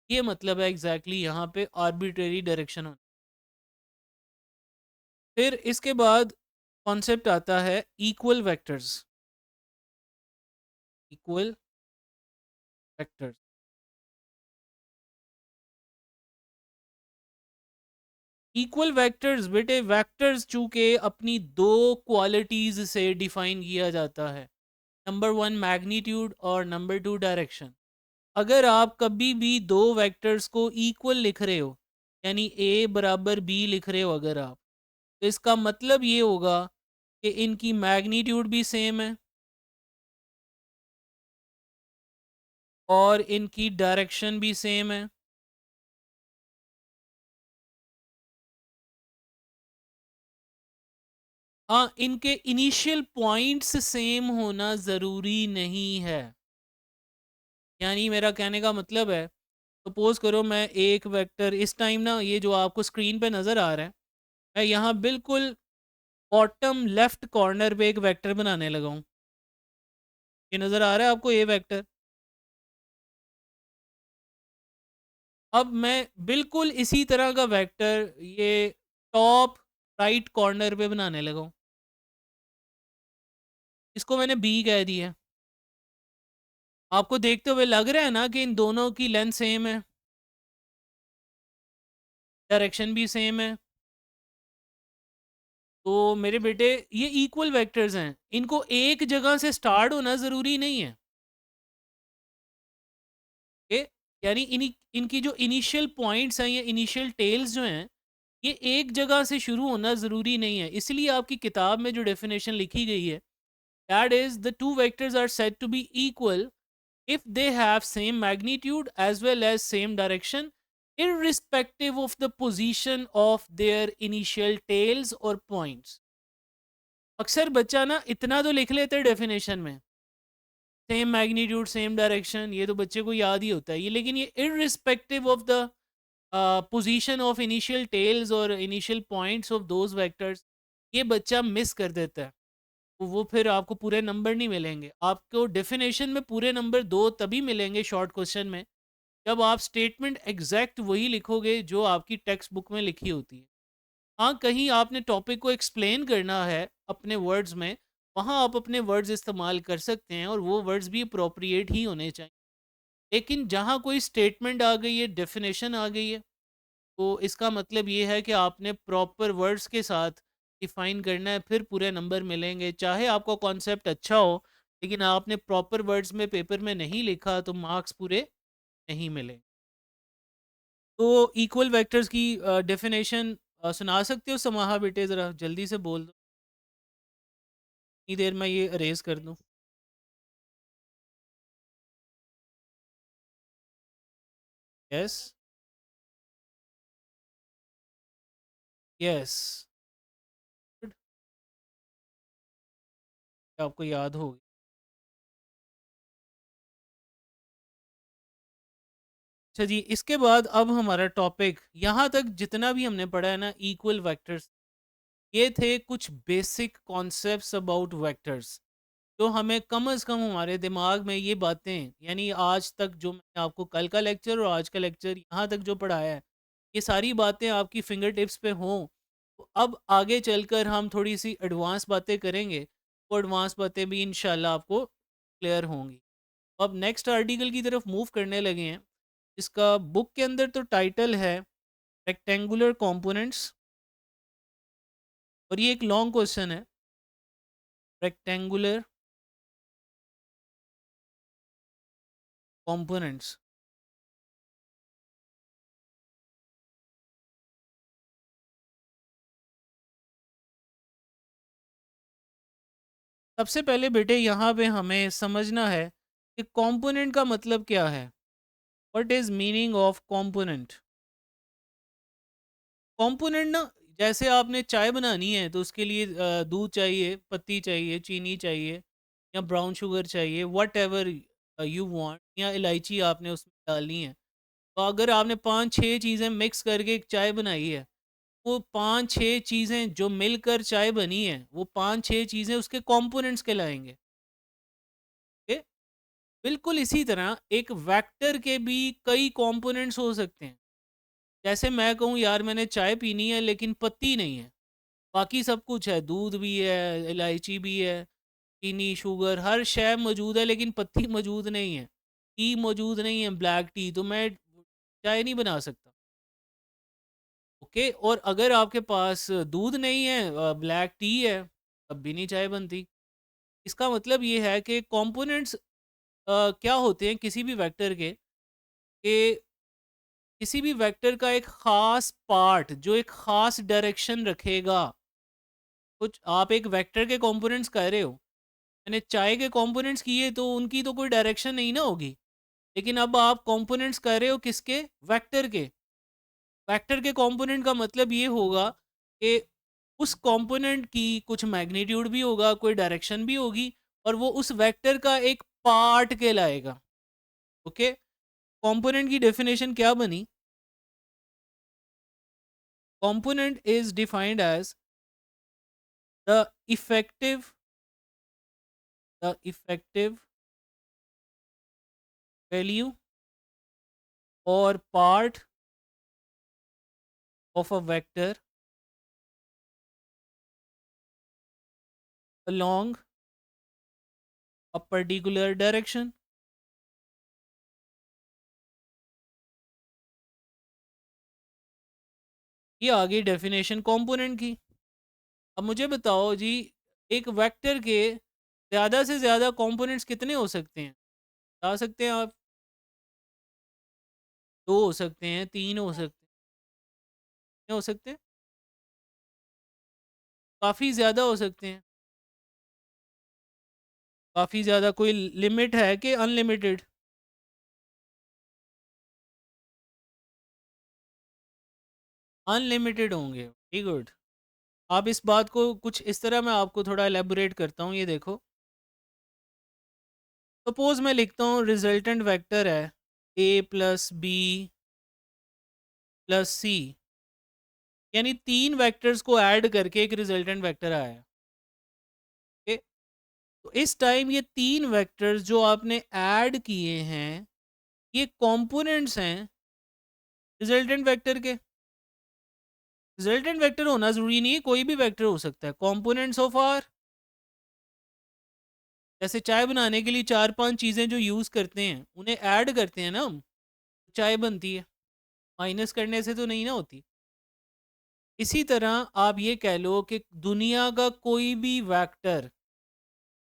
ये मतलब है एग्ज़ैक्टली यहाँ पे आर्बिट्रेरी डायरेक्शन होना। फिर इसके बाद कॉन्सेप्ट आता है equal vectors. Equal vectors. Equal vectors बेटे, वेक्टर्स चूंकि अपनी दो क्वालिटीज से डिफाइन किया जाता है, नंबर वन मैग्नीट्यूड और नंबर टू डायरेक्शन। अगर आप कभी भी दो वेक्टर्स को इक्वल लिख रहे हो, यानी ए बराबर बी लिख रहे हो अगर आप, तो इसका मतलब ये होगा कि इनकी मैग्नीट्यूड भी सेम है और इनकी डायरेक्शन भी सेम है। हाँ, इनके इनिशियल पॉइंट्स सेम होना ज़रूरी नहीं है। यानी मेरा कहने का मतलब है, सपोज़ करो मैं एक वेक्टर इस टाइम ना, ये जो आपको स्क्रीन पे नज़र आ रहा है, मैं यहाँ बिल्कुल बॉटम लेफ्ट कॉर्नर पे एक वेक्टर बनाने लगा हूँ। ये नज़र आ रहा है आपको ये वेक्टर? अब मैं बिल्कुल इसी तरह का वेक्टर ये टॉप राइट कॉर्नर पे बनाने लगा हूँ। इसको मैंने बी कह दिया है। आपको देखते हुए लग रहा है ना कि इन दोनों की लेंथ सेम है, डायरेक्शन भी सेम है। तो मेरे बेटे, ये इक्वल वेक्टर्स हैं, इनको एक जगह से स्टार्ट होना ज़रूरी नहीं है। ओके, यानी इनकी जो इनिशियल पॉइंट्स हैं या इनिशियल टेल्स जो हैं, ये एक जगह से शुरू होना ज़रूरी नहीं है। इसलिए आपकी किताब में जो डेफिनेशन लिखी गई है, that is the two vectors are said to be equal if they have same magnitude as well as same direction, irrespective of the position of their initial tails or points। अक्सर बच्चा ना इतना तो लिख लेते हैं डेफिनेशन में, same magnitude same direction, ये तो बच्चे को याद ही होता है ये, लेकिन ये irrespective of the position of initial tails और initial points of those vectors, ये बच्चा मिस कर देता है। तो वो फिर आपको पूरे नंबर नहीं मिलेंगे। आपको डेफिनेशन में पूरे नंबर दो तभी मिलेंगे शॉर्ट क्वेश्चन में, जब आप स्टेटमेंट एग्जैक्ट वही लिखोगे जो आपकी टेक्स्ट बुक में लिखी होती है। हाँ, कहीं आपने टॉपिक को एक्सप्लेन करना है अपने वर्ड्स में, वहाँ आप अपने वर्ड्स इस्तेमाल कर सकते हैं और वो वर्ड्स भी अप्रोप्रिएट ही होने चाहिए। लेकिन जहाँ कोई स्टेटमेंट आ गई है, डेफिनेशन आ गई है, तो इसका मतलब ये है कि आपने प्रॉपर वर्ड्स के साथ डिफाइन करना है, फिर पूरे नंबर मिलेंगे। चाहे आपका कॉन्सेप्ट अच्छा हो, लेकिन आपने प्रॉपर वर्ड्स में पेपर में नहीं लिखा, तो मार्क्स पूरे नहीं मिले। तो इक्वल वेक्टर्स की डेफिनेशन सुना सकते हो समाहा बेटे, ज़रा जल्दी से बोल दो, इतनी देर में ये अरेज कर दूं। यस, यस, गुड, आपको याद होगी। अच्छा जी, इसके बाद अब हमारा टॉपिक, यहाँ तक जितना भी हमने पढ़ा है ना इक्वल वेक्टर्स, ये थे कुछ बेसिक कॉन्सेप्ट्स अबाउट वेक्टर्स, जो हमें कम से कम हमारे दिमाग में ये बातें, यानी आज तक जो मैंने आपको कल का लेक्चर और आज का लेक्चर यहाँ तक जो पढ़ाया है, ये सारी बातें आपकी फिंगर टिप्स पे हों, तो अब आगे चलकर हम थोड़ी सी एडवांस बातें करेंगे, वो एडवांस बातें भी इंशाल्लाह आपको क्लियर होंगी। अब नेक्स्ट आर्टिकल की तरफ मूव करने लगे हैं। इसका बुक के अंदर तो टाइटल है रेक्टेंगुलर कंपोनेंट्स, और ये एक लॉन्ग क्वेश्चन है। रेक्टेंगुलर कंपोनेंट्स, सबसे पहले बेटे यहाँ पे हमें समझना है कि कंपोनेंट का मतलब क्या है। What is meaning of component? Component ना, जैसे आपने चाय बनानी है तो उसके लिए दूध चाहिए, पत्ती चाहिए, चीनी चाहिए, या ब्राउन शुगर चाहिए, वट एवर यू वांट, या इलायची आपने उसमें डालनी है। तो अगर आपने 5-6 चीज़ें मिक्स करके एक चाय बनाई है, वो 5-6 चीज़ें जो मिलकर चाय बनी है, वो 5-6 चीज़ें उसके कंपोनेंट्स कहलाएंगे। ओके? बिल्कुल इसी तरह एक वेक्टर के भी कई कंपोनेंट्स हो सकते हैं। जैसे मैं कहूँ यार मैंने चाय पीनी है लेकिन पत्ती नहीं है, बाकी सब कुछ है, दूध भी है, इलायची भी है, चीनी, शुगर, हर शय मौजूद है, लेकिन पत्ती मौजूद नहीं है, टी मौजूद नहीं है, ब्लैक टी, तो मैं चाय नहीं बना सकता। ओके? और अगर आपके पास दूध नहीं है, ब्लैक टी है, तब भी नहीं चाय बनती। इसका मतलब ये है कि कंपोनेंट्स क्या होते हैं किसी भी वेक्टर के, कि किसी भी वेक्टर का एक खास पार्ट जो एक खास डायरेक्शन रखेगा। कुछ आप एक वेक्टर के कंपोनेंट्स कह रहे हो, मैंने चाय के कंपोनेंट्स किए तो उनकी तो कोई डायरेक्शन नहीं ना होगी। लेकिन अब आप कंपोनेंट्स कह रहे हो किसके? वेक्टर के। वेक्टर के कंपोनेंट का मतलब ये होगा कि उस कंपोनेंट की कुछ मैग्नीट्यूड भी होगा, कोई डायरेक्शन भी होगी, और वो उस वेक्टर का एक पार्ट कहलाएगा। ओके? कंपोनेंट की डेफिनेशन क्या बनी? Component is defined as the effective the effective value और part of a vector along a particular direction। ये आ गई डेफिनेशन कंपोनेंट की। अब मुझे बताओ जी, एक वेक्टर के ज़्यादा से ज़्यादा कंपोनेंट्स कितने हो सकते हैं? बता सकते हैं आप? 2 हो सकते हैं, 3 हो सकते हैं, कितने हो सकते हैं? काफ़ी ज़्यादा हो सकते हैं। काफ़ी ज़्यादा कोई लिमिट है कि अनलिमिटेड? अनलिमिटेड होंगे। Very good. आप इस बात को कुछ इस तरह मैं आपको थोड़ा एलैबोरेट करता हूँ, ये देखो। सपोज़ मैं लिखता हूँ रिजल्टेंट वेक्टर है a प्लस बी प्लस सी, यानी 3 वेक्टर्स को ऐड करके एक रिजल्टेंट वेक्टर आया है। ओके? तो इस टाइम ये 3 वेक्टर्स जो आपने ऐड किए हैं, ये कंपोनेंट्स हैं रिजल्टेंट वेक्टर के। रिजल्टेंट वेक्टर होना ज़रूरी नहीं है, कोई भी वेक्टर हो सकता है। कंपोनेंट्स ऑफ आर, जैसे चाय बनाने के लिए 4-5 चीज़ें जो यूज़ करते हैं, उन्हें ऐड करते हैं ना हम, तो चाय बनती है। माइनस करने से तो नहीं ना होती। इसी तरह आप ये कह लो कि दुनिया का कोई भी वेक्टर,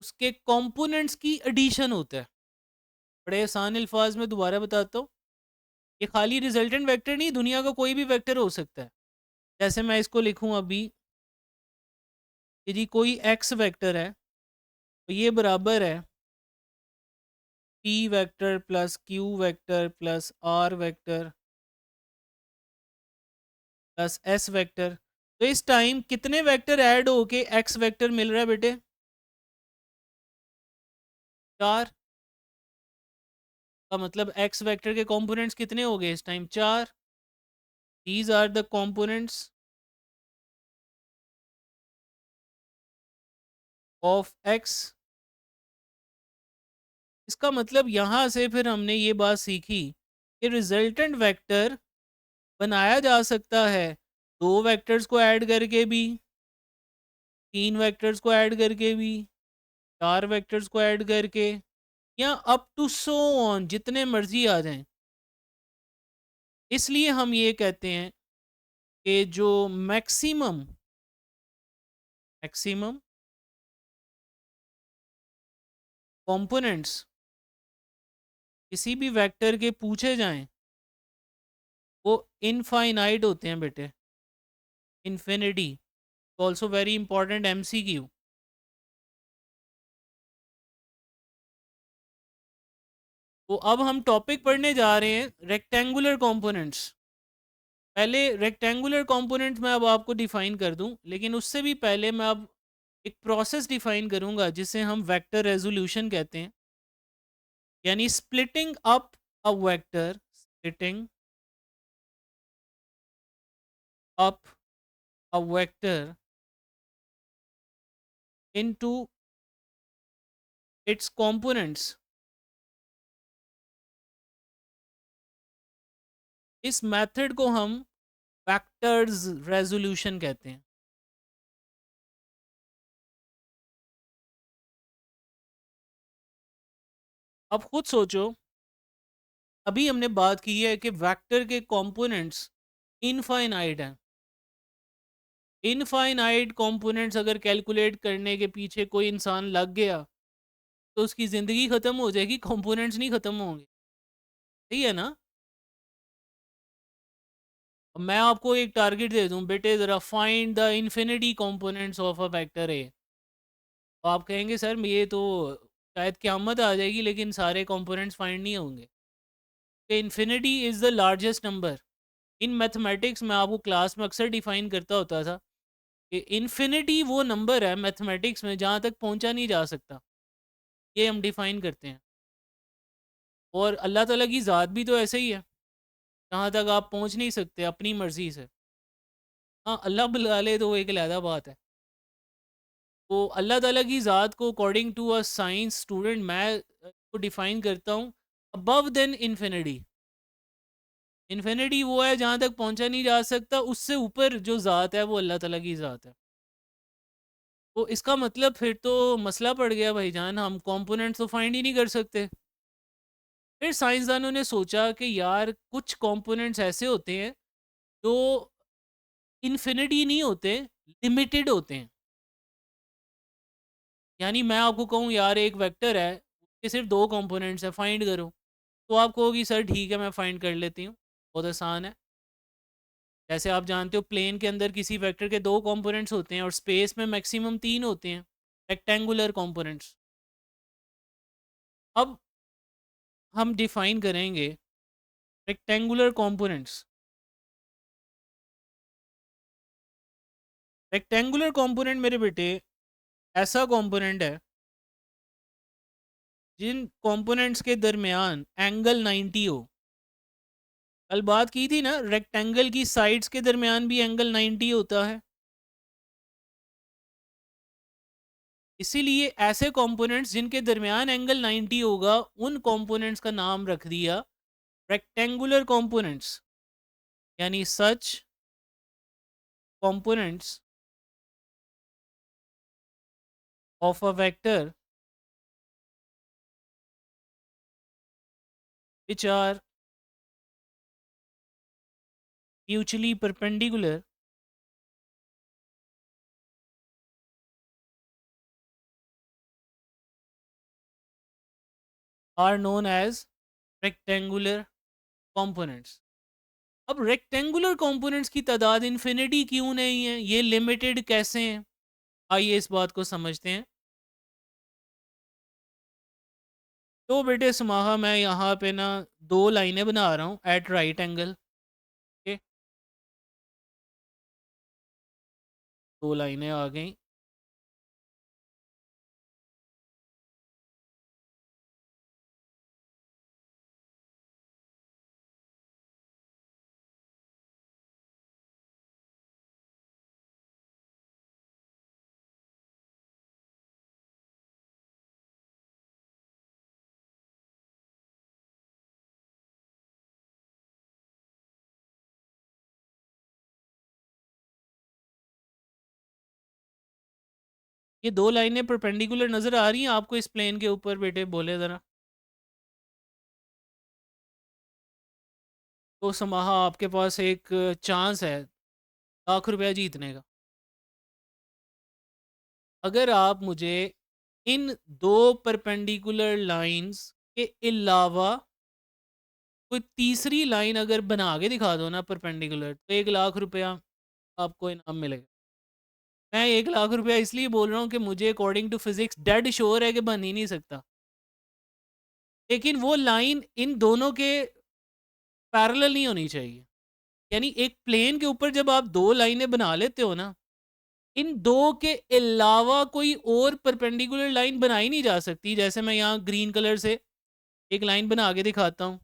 उसके कंपोनेंट्स की एडिशन होता है। बड़े आसान अल्फाज में दोबारा बताता हूँ, ये खाली रिजल्टेंट वेक्टर नहीं, दुनिया का कोई भी वेक्टर हो सकता है। जैसे मैं इसको लिखूं अभी, यदि कोई एक्स वेक्टर है तो ये बराबर है P vector plus Q vector plus R vector plus S vector. तो इस टाइम कितने वेक्टर ऐड होके एक्स वेक्टर मिल रहा है बेटे? 4 का मतलब एक्स वेक्टर के कंपोनेंट्स कितने हो गए इस time? 4। These are the components of X. इसका मतलब यहाँ से फिर हमने ये बात सीखी कि रिजल्टेंट वेक्टर बनाया जा सकता है 2 वेक्टर्स को ऐड करके भी, 3 वेक्टर्स को ऐड करके भी, 4 वेक्टर्स को ऐड करके, या अप टू सो ऑन, जितने मर्जी आ जाएं। इसलिए हम ये कहते हैं कि जो मैक्सिमम मैक्सिमम कंपोनेंट्स किसी भी वेक्टर के पूछे जाएं वो इनफाइनाइट होते हैं बेटे। Infinity, also very important MCQ. तो अब हम टॉपिक पढ़ने जा रहे हैं रेक्टेंगुलर कंपोनेंट्स। पहले रेक्टेंगुलर कंपोनेंट्स मैं अब आपको डिफाइन कर दूं, लेकिन उससे भी पहले मैं अब एक प्रोसेस डिफाइन करूंगा जिसे हम वेक्टर रेजोल्यूशन कहते हैं। यानी splitting up a vector, splitting up a vector into its components. इस मेथड को हम वेक्टर्स रेजोल्यूशन कहते हैं। अब खुद सोचो, अभी हमने बात की है कि वेक्टर के कंपोनेंट्स इनफाइनाइट हैं। इनफाइनाइट कंपोनेंट्स अगर कैलकुलेट करने के पीछे कोई इंसान लग गया तो उसकी ज़िंदगी ख़त्म हो जाएगी, कंपोनेंट्स नहीं ख़त्म होंगे। सही है ना? अब मैं आपको एक टारगेट दे दूं, बेटे ज़रा find the infinity components of a vector ए। तो आप कहेंगे सर ये तो शायद क़यामत आ जाएगी लेकिन सारे कंपोनेंट्स फाइंड नहीं होंगे। Infinity is the largest number. In mathematics में आपको क्लास में अक्सर डिफाइन करता होता था कि इन्फिनिटी वो नंबर है मैथमेटिक्स में जहाँ तक पहुँचा नहीं जा सकता। ये हम डिफाइन करते हैं। और अल्लाह ताला की ज़ात भी तो ऐसे ही है, जहाँ तक आप पहुँच नहीं सकते अपनी मर्ज़ी से। हाँ, अल्लाह बुला ले तो वो एक अलहदा बात है। तो अल्लाह ताला की ज़ात को according to a science student मैं को डिफाइन करता हूँ अबव देन इन्फिनिटी। इन्फिनिटी वो है जहाँ तक पहुँचा नहीं जा सकता, उससे ऊपर जो ज़ात है वो अल्लाह ताला की ज़ात है। तो इसका मतलब फिर तो मसला पड़ गया भाईजान, हम कंपोनेंट्स तो फाइंड ही नहीं कर सकते। फिर साइंसदानों ने सोचा कि यार कुछ कंपोनेंट्स ऐसे होते हैं जो इन्फिनिटी नहीं होते, लिमिटेड होते हैं। यानी मैं आपको कहूँ यार एक वेक्टर है, उसके सिर्फ 2 कंपोनेंट्स हैं, फाइंड करो। तो आप कहोगी सर ठीक है मैं फाइंड कर लेती हूँ, बहुत आसान है। जैसे आप जानते हो प्लेन के अंदर किसी वेक्टर के 2 कंपोनेंट्स होते हैं और स्पेस में मैक्सिमम 3 होते हैं, रेक्टेंगुलर कंपोनेंट्स। अब हम डिफाइन करेंगे रेक्टेंगुलर कंपोनेंट्स। रेक्टेंगुलर कंपोनेंट मेरे बेटे ऐसा कंपोनेंट है जिन कंपोनेंट्स के दरमियान एंगल 90 हो। कल बात की थी ना, रेक्टेंगल की साइड्स के दरमियान भी एंगल 90 होता है। इसीलिए ऐसे कंपोनेंट्स जिनके दरमियान एंगल 90 होगा उन कंपोनेंट्स का नाम रख दिया रेक्टेंगुलर कंपोनेंट्स। यानी such components of a vector which are mutually perpendicular are known as rectangular components। अब रेक्टेंगुलर कंपोनेंट्स की तादाद इन्फिनिटी क्यों नहीं है, ये लिमिटेड कैसे हैं? आइए इस बात को समझते हैं। तो बेटे समाहा मैं यहाँ पे ना 2 लाइनें बना रहा हूँ एट राइट एंगल। ओके, 2 लाइनें आ गई। ये 2 लाइनें परपेंडिकुलर नज़र आ रही हैं आपको इस प्लेन के ऊपर बेटे? बोले ज़रा। तो समाहा आपके पास एक चांस है लाख रुपया जीतने का। अगर आप मुझे इन 2 परपेंडिकुलर लाइन्स के अलावा कोई तीसरी लाइन अगर बना के दिखा दो ना परपेंडिकुलर, तो 1 लाख रुपया आपको इनाम मिलेगा। मैं 1 लाख रुपया इसलिए बोल रहा हूँ कि मुझे according to physics dead sure है कि बन ही नहीं सकता। लेकिन वो लाइन इन दोनों के पैरेलल नहीं होनी चाहिए। यानी एक प्लेन के ऊपर जब आप 2 लाइनें बना लेते हो ना, इन 2 के अलावा कोई और परपेंडिकुलर लाइन बनाई नहीं जा सकती। जैसे मैं यहाँ ग्रीन कलर से एक लाइन बना के दिखाता हूँ।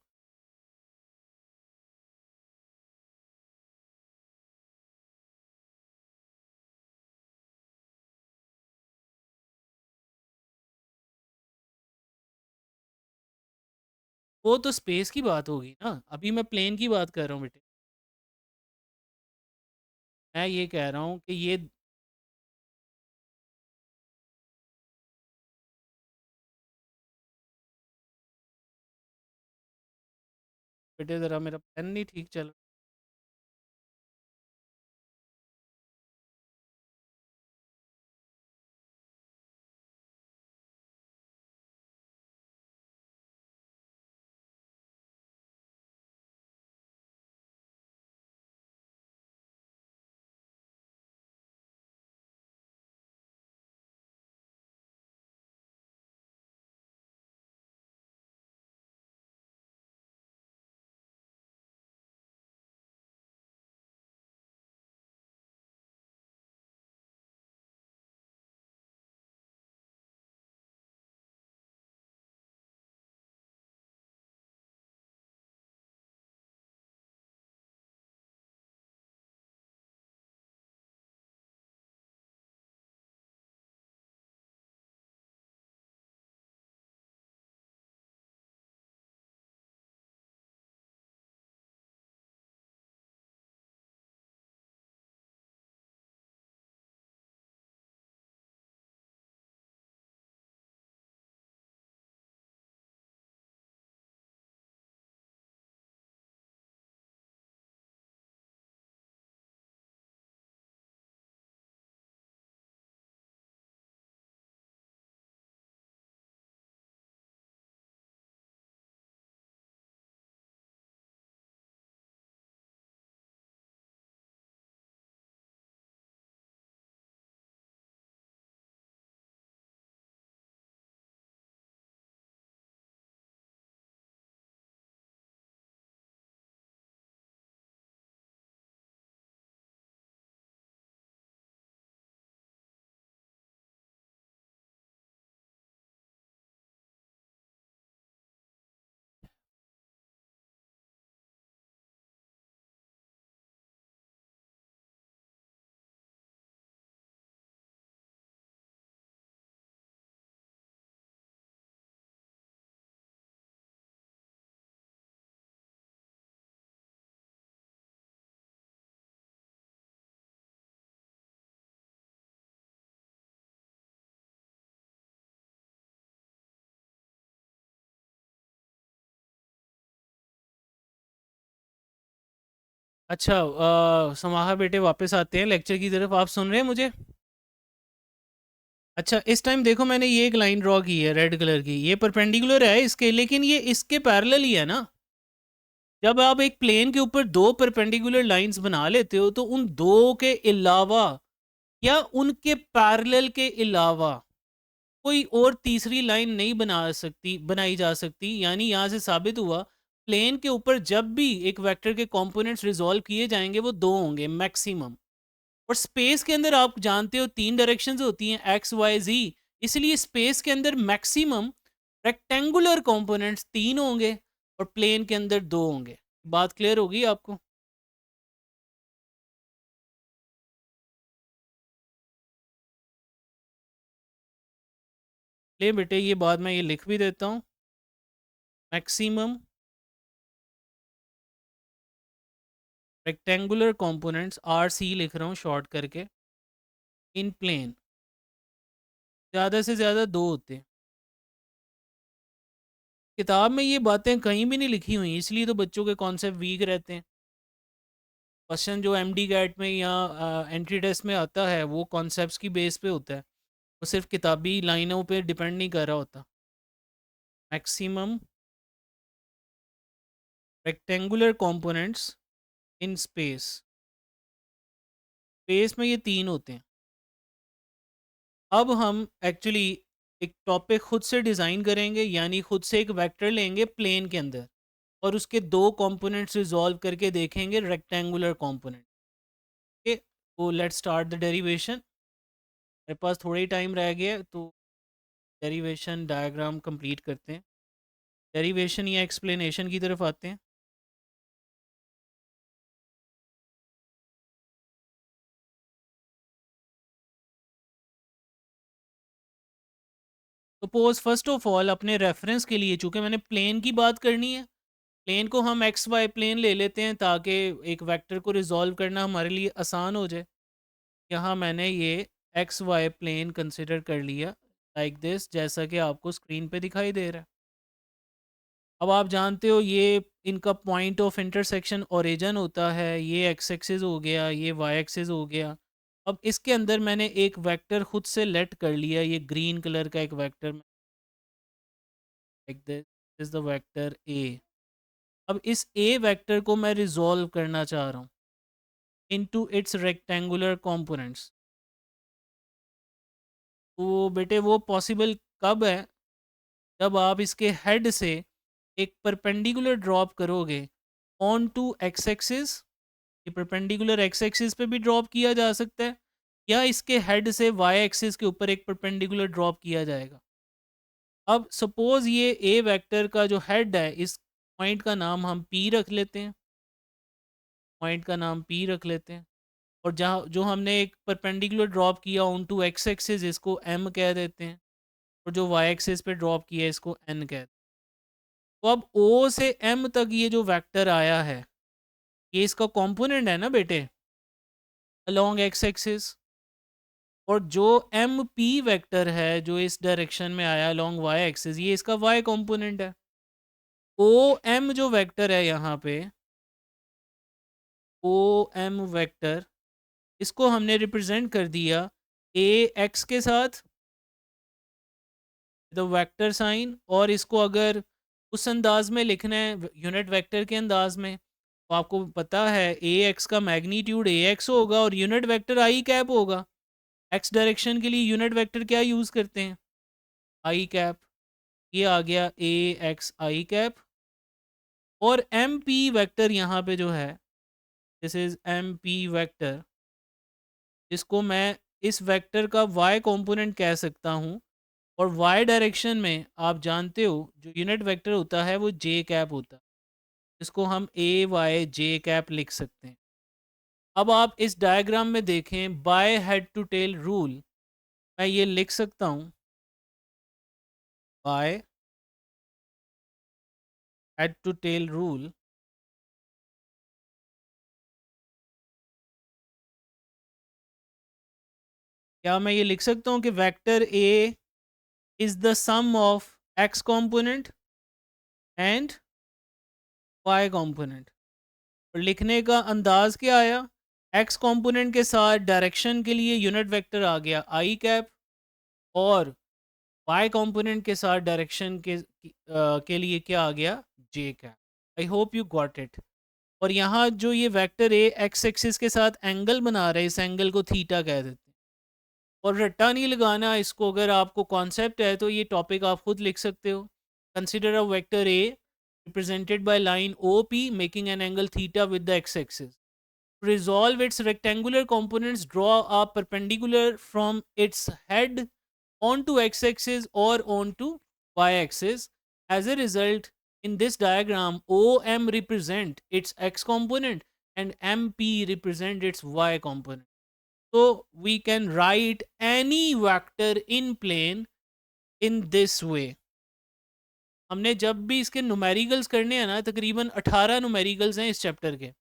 वो तो स्पेस की बात होगी ना, अभी मैं प्लेन की बात कर रहा हूँ बेटे। मैं ये कह रहा हूँ कि ये बेटे ज़रा मेरा पेन नहीं ठीक चल। अच्छा समाहा बेटे वापस आते हैं लेक्चर की तरफ। आप सुन रहे हैं मुझे? अच्छा, इस टाइम देखो मैंने ये एक लाइन ड्रॉ की है रेड कलर की, ये परपेंडिकुलर है इसके, लेकिन ये इसके पैरेलल ही है ना। जब आप एक प्लेन के ऊपर 2 परपेंडिकुलर लाइंस बना लेते हो तो उन 2 के अलावा या उनके पैरेलल के अलावा कोई और तीसरी लाइन नहीं बनाई जा सकती। यानी यहाँ से साबित हुआ प्लेन के ऊपर जब भी एक वेक्टर के कंपोनेंट्स रिजॉल्व किए जाएंगे वो 2 होंगे मैक्सिमम। और स्पेस के अंदर आप जानते हो 3 डायरेक्शंस होती हैं, एक्स वाई जी। इसलिए स्पेस के अंदर मैक्सिमम रेक्टेंगुलर कंपोनेंट्स 3 होंगे और प्लेन के अंदर 2 होंगे। बात क्लियर होगी आपको? ले बेटे ये बात मैं ये लिख भी देता हूँ। मैक्सिमम रेक्टेंगुलर कंपोनेंट्स आर सी लिख रहा हूँ शॉर्ट करके इन प्लेन। ज़्यादा से ज़्यादा 2 होते हैं। किताब में ये बातें कहीं भी नहीं लिखी हुई, इसलिए तो बच्चों के कॉन्सेप्ट वीक रहते हैं। क्वेश्चन जो एमडी कैट में या एंट्री टेस्ट में आता है वो कॉन्सेप्ट्स की बेस पे होता है, वो सिर्फ किताबी लाइनों पे डिपेंड नहीं कर रहा होता। Maximum rectangular components in space, space में ये 3 होते हैं। अब हम एक्चुअली एक टॉपिक खुद से डिज़ाइन करेंगे, यानी खुद से एक वेक्टर लेंगे प्लेन के अंदर और उसके 2 कंपोनेंट्स रिजॉल्व करके देखेंगे रेक्टेंगुलर कंपोनेंट। ओके, तो लेट्स स्टार्ट द डेरिवेशन। मेरे पास थोड़ा ही टाइम रह गया है, तो डेरिवेशन डायग्राम कंप्लीट करते हैं। डेरिवेशन या एक्सप्लेनेशन की तरफ आते हैं। सपोज फर्स्ट ऑफ ऑल अपने रेफरेंस के लिए, चूंकि मैंने प्लेन की बात करनी है, प्लेन को हम एक्स वाई प्लेन ले लेते हैं ताकि एक वेक्टर को रिजॉल्व करना हमारे लिए आसान हो जाए। यहाँ मैंने ये एक्स वाई प्लेन कंसिडर कर लिया लाइक दिस, जैसा कि आपको स्क्रीन पे दिखाई दे रहा है। अब आप जानते हो ये इनका पॉइंट ऑफ इंटरसेक्शन ओरिजिन होता है, ये एक्स एक्सिस हो गया, ये वाई एक्सिस हो गया। अब इसके अंदर मैंने एक वेक्टर खुद से लेट कर लिया, ये ग्रीन कलर का एक vector, like this is the vector A. अब इस ए वेक्टर को मैं रिजॉल्व करना चाह रहा हूँ इनटू इट्स रेक्टेंगुलर कंपोनेंट्स। तो बेटे वो पॉसिबल कब है? जब आप इसके हेड से एक परपेंडिकुलर ड्रॉप करोगे ऑन टू एक्स एक्सिस। ये परपेंडिकुलर एक्स एक्सिस पे भी ड्रॉप किया जा सकता है, या इसके हेड से वाई एक्सिस के ऊपर एक परपेंडिकुलर ड्रॉप किया जाएगा। अब सपोज ये ए वेक्टर का जो हेड है, इस पॉइंट का नाम हम पी रख लेते हैं, पॉइंट का नाम पी रख लेते हैं। और जहाँ जो हमने एक परपेंडिकुलर ड्रॉप किया ऑन टू एक्स एक्सिस, इसको एम कह देते हैं। और जो वाई एक्सिस पे ड्रॉप किया है इसको एन कहते हैं। तो अब ओ से एम तक ये जो वेक्टर आया है, ये इसका कंपोनेंट है ना बेटे, अलोंग एक्स एक्सिस। और जो एम पी वेक्टर है जो इस डायरेक्शन में आया अलोंग वाई एक्सिस, ये इसका वाई कंपोनेंट है। ओ एम जो वेक्टर है यहाँ पे, ओ एम वेक्टर, इसको हमने रिप्रेजेंट कर दिया ए एक्स के साथ, द वेक्टर साइन। और इसको अगर उस अंदाज में लिखना है यूनिट वेक्टर के अंदाज में, तो आपको पता है ए एक्स का मैग्नीट्यूड ए एक्स होगा और यूनिट वेक्टर आई कैप होगा। एक्स डायरेक्शन के लिए यूनिट वेक्टर क्या यूज़ करते हैं? I cap. ये आ गया ए एक्स आई कैप। और एम पी वैक्टर यहाँ पे जो है, this is M P vector, जिसको मैं इस वेक्टर का वाई कंपोनेंट कह सकता हूँ। और वाई डायरेक्शन में आप जानते हो जो यूनिट वेक्टर होता है वो जे कैप होता है, जिसको हम ए वाई जे कैप लिख सकते हैं। अब आप इस डायग्राम में देखें, by head to tail rule मैं ये लिख सकता हूँ, by head to tail rule. क्या मैं ये लिख सकता हूँ कि vector A is the sum of X component and Y component? और लिखने का अंदाज क्या आया? एक्स कंपोनेंट के साथ डायरेक्शन के लिए यूनिट वेक्टर आ गया आई कैप, और वाई कंपोनेंट के साथ डायरेक्शन के लिए क्या आ गया? J cap. I hope you got it. और यहाँ जो ये वेक्टर ए एक्स एक्सिस के साथ एंगल बना रहे हैं, इस एंगल को थीटा कह देते हैं। और रट्टा नहीं लगाना इसको, अगर आपको कॉन्सेप्ट है तो ये टॉपिक आप खुद लिख सकते हो। Consider a vector A represented by line O P making an angle theta with the X axis. Resolve its rectangular components, draw a perpendicular from its head onto x-axis or onto y-axis. As a result, in this diagram, OM represent its x component and MP represent its y component. So we can write any vector in plane in this way. हमने जब भी इसके numericals करने हैं ना, तकरीबन 18 numericals हैं इस चैप्टर के।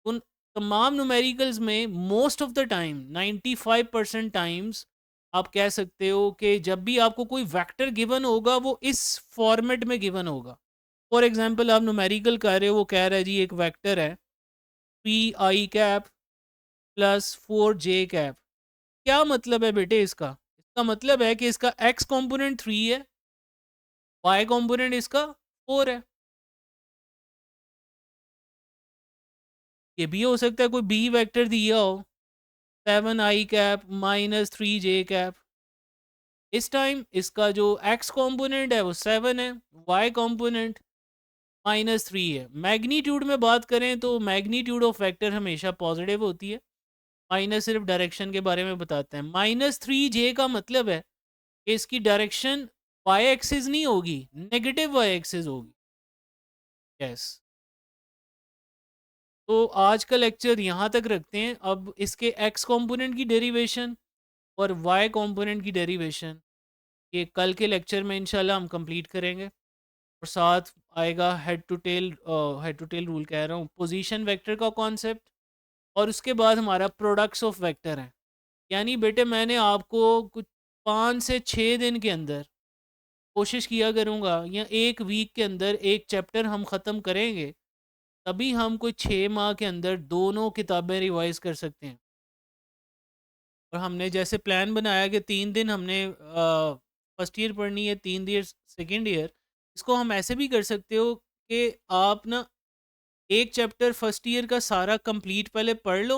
उन तमाम न्यूमेरिकल्स में most of the time 95% times आप कह सकते हो कि जब भी आपको कोई वेक्टर गिवन होगा वो इस फॉर्मेट में गिवन होगा। फॉर एग्जांपल आप न्यूमेरिकल कर रहे हो, वो कह रहा है जी एक वेक्टर है P I cap plus 4 j cap. क्या मतलब है बेटे इसका? इसका मतलब है कि इसका एक्स कंपोनेंट 3 है, वाई कंपोनेंट इसका 4 है। ये भी हो सकता है कोई बी वेक्टर दिया हो 7 i cap minus 3 j cap. इस टाइम इसका जो एक्स कंपोनेंट है वो 7 है, वाई कंपोनेंट -3 है। मैग्नीट्यूड में बात करें तो मैग्नीट्यूड ऑफ वेक्टर हमेशा पॉजिटिव होती है, माइनस सिर्फ डायरेक्शन के बारे में बताते हैं। -3 j का मतलब है कि इसकी डायरेक्शन वाई एक्सिस नहीं होगी, नेगेटिव वाई एक्सिस होगी। यस। तो आज का लेक्चर यहाँ तक रखते हैं। अब इसके एक्स कंपोनेंट की डेरिवेशन और वाई कंपोनेंट की डेरिवेशन ये कल के लेक्चर में इंशाल्लाह हम कंप्लीट करेंगे। और साथ आएगा हेड टू टेल रूल कह रहा हूँ, पोजीशन वेक्टर का कॉन्सेप्ट। और उसके बाद हमारा प्रोडक्ट्स ऑफ वेक्टर है। यानी बेटे मैंने आपको कुछ 5 से 6 दिन के अंदर कोशिश किया करूँगा, या एक वीक के अंदर एक चैप्टर हम ख़त्म करेंगे, तभी हम कोई 6 माह के अंदर दोनों किताबें रिवाइज कर सकते हैं। और हमने जैसे प्लान बनाया कि 3 दिन हमने फर्स्ट ईयर पढ़नी है, 3 दिन सेकेंड ईयर। इसको हम ऐसे भी कर सकते हो कि आप ना एक चैप्टर फर्स्ट ईयर का सारा कंप्लीट पहले पढ़ लो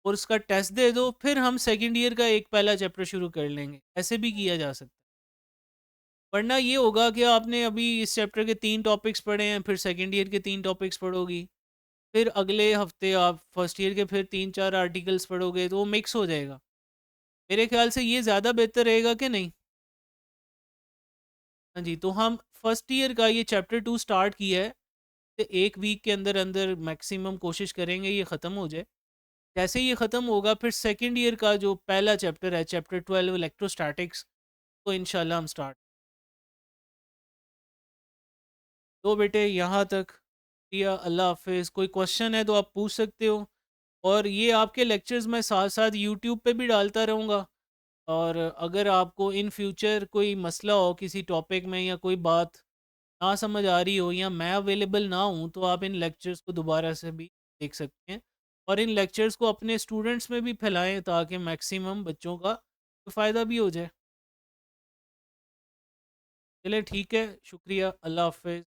और उसका टेस्ट दे दो, फिर हम सेकेंड ईयर का एक पहला चैप्टर शुरू कर लेंगे। ऐसे भी किया जा सकता है। वरना ये होगा कि आपने अभी इस चैप्टर के 3 टॉपिक्स पढ़े हैं, फिर सेकेंड ईयर के 3 टॉपिक्स पढ़ोगी, फिर अगले हफ्ते आप फर्स्ट ईयर के फिर 3-4 आर्टिकल्स पढ़ोगे, तो वो मिक्स हो जाएगा। मेरे ख्याल से ये ज़्यादा बेहतर रहेगा कि नहीं? हाँ जी, तो हम फर्स्ट ईयर का ये चैप्टर 2 स्टार्ट किया है, तो एक वीक के अंदर अंदर मैक्सिमम कोशिश करेंगे ये ख़त्म हो जाए। जैसे ये ख़त्म होगा फिर सेकेंड ईयर का जो पहला चैप्टर है, चैप्टर 12 इलेक्ट्रोस्टैटिक्स, तो इंशाल्लाह हम स्टार्ट। तो बेटे यहाँ तक दिया। अल्लाह हाफ़िज़। कोई क्वेश्चन है तो आप पूछ सकते हो। और ये आपके लेक्चर्स मैं साथ साथ यूट्यूब पे भी डालता रहूँगा। और अगर आपको इन फ्यूचर कोई मसला हो किसी टॉपिक में, या कोई बात ना समझ आ रही हो, या मैं अवेलेबल ना हूँ, तो आप इन लेक्चर्स को दोबारा से भी देख सकते हैं। और इन लेक्चर्स को अपने स्टूडेंट्स में भी फैलाएं ताकि मैक्सिमम बच्चों का फ़ायदा भी हो जाए। चलिए ठीक है, शुक्रिया, अल्लाह हाफ़िज़।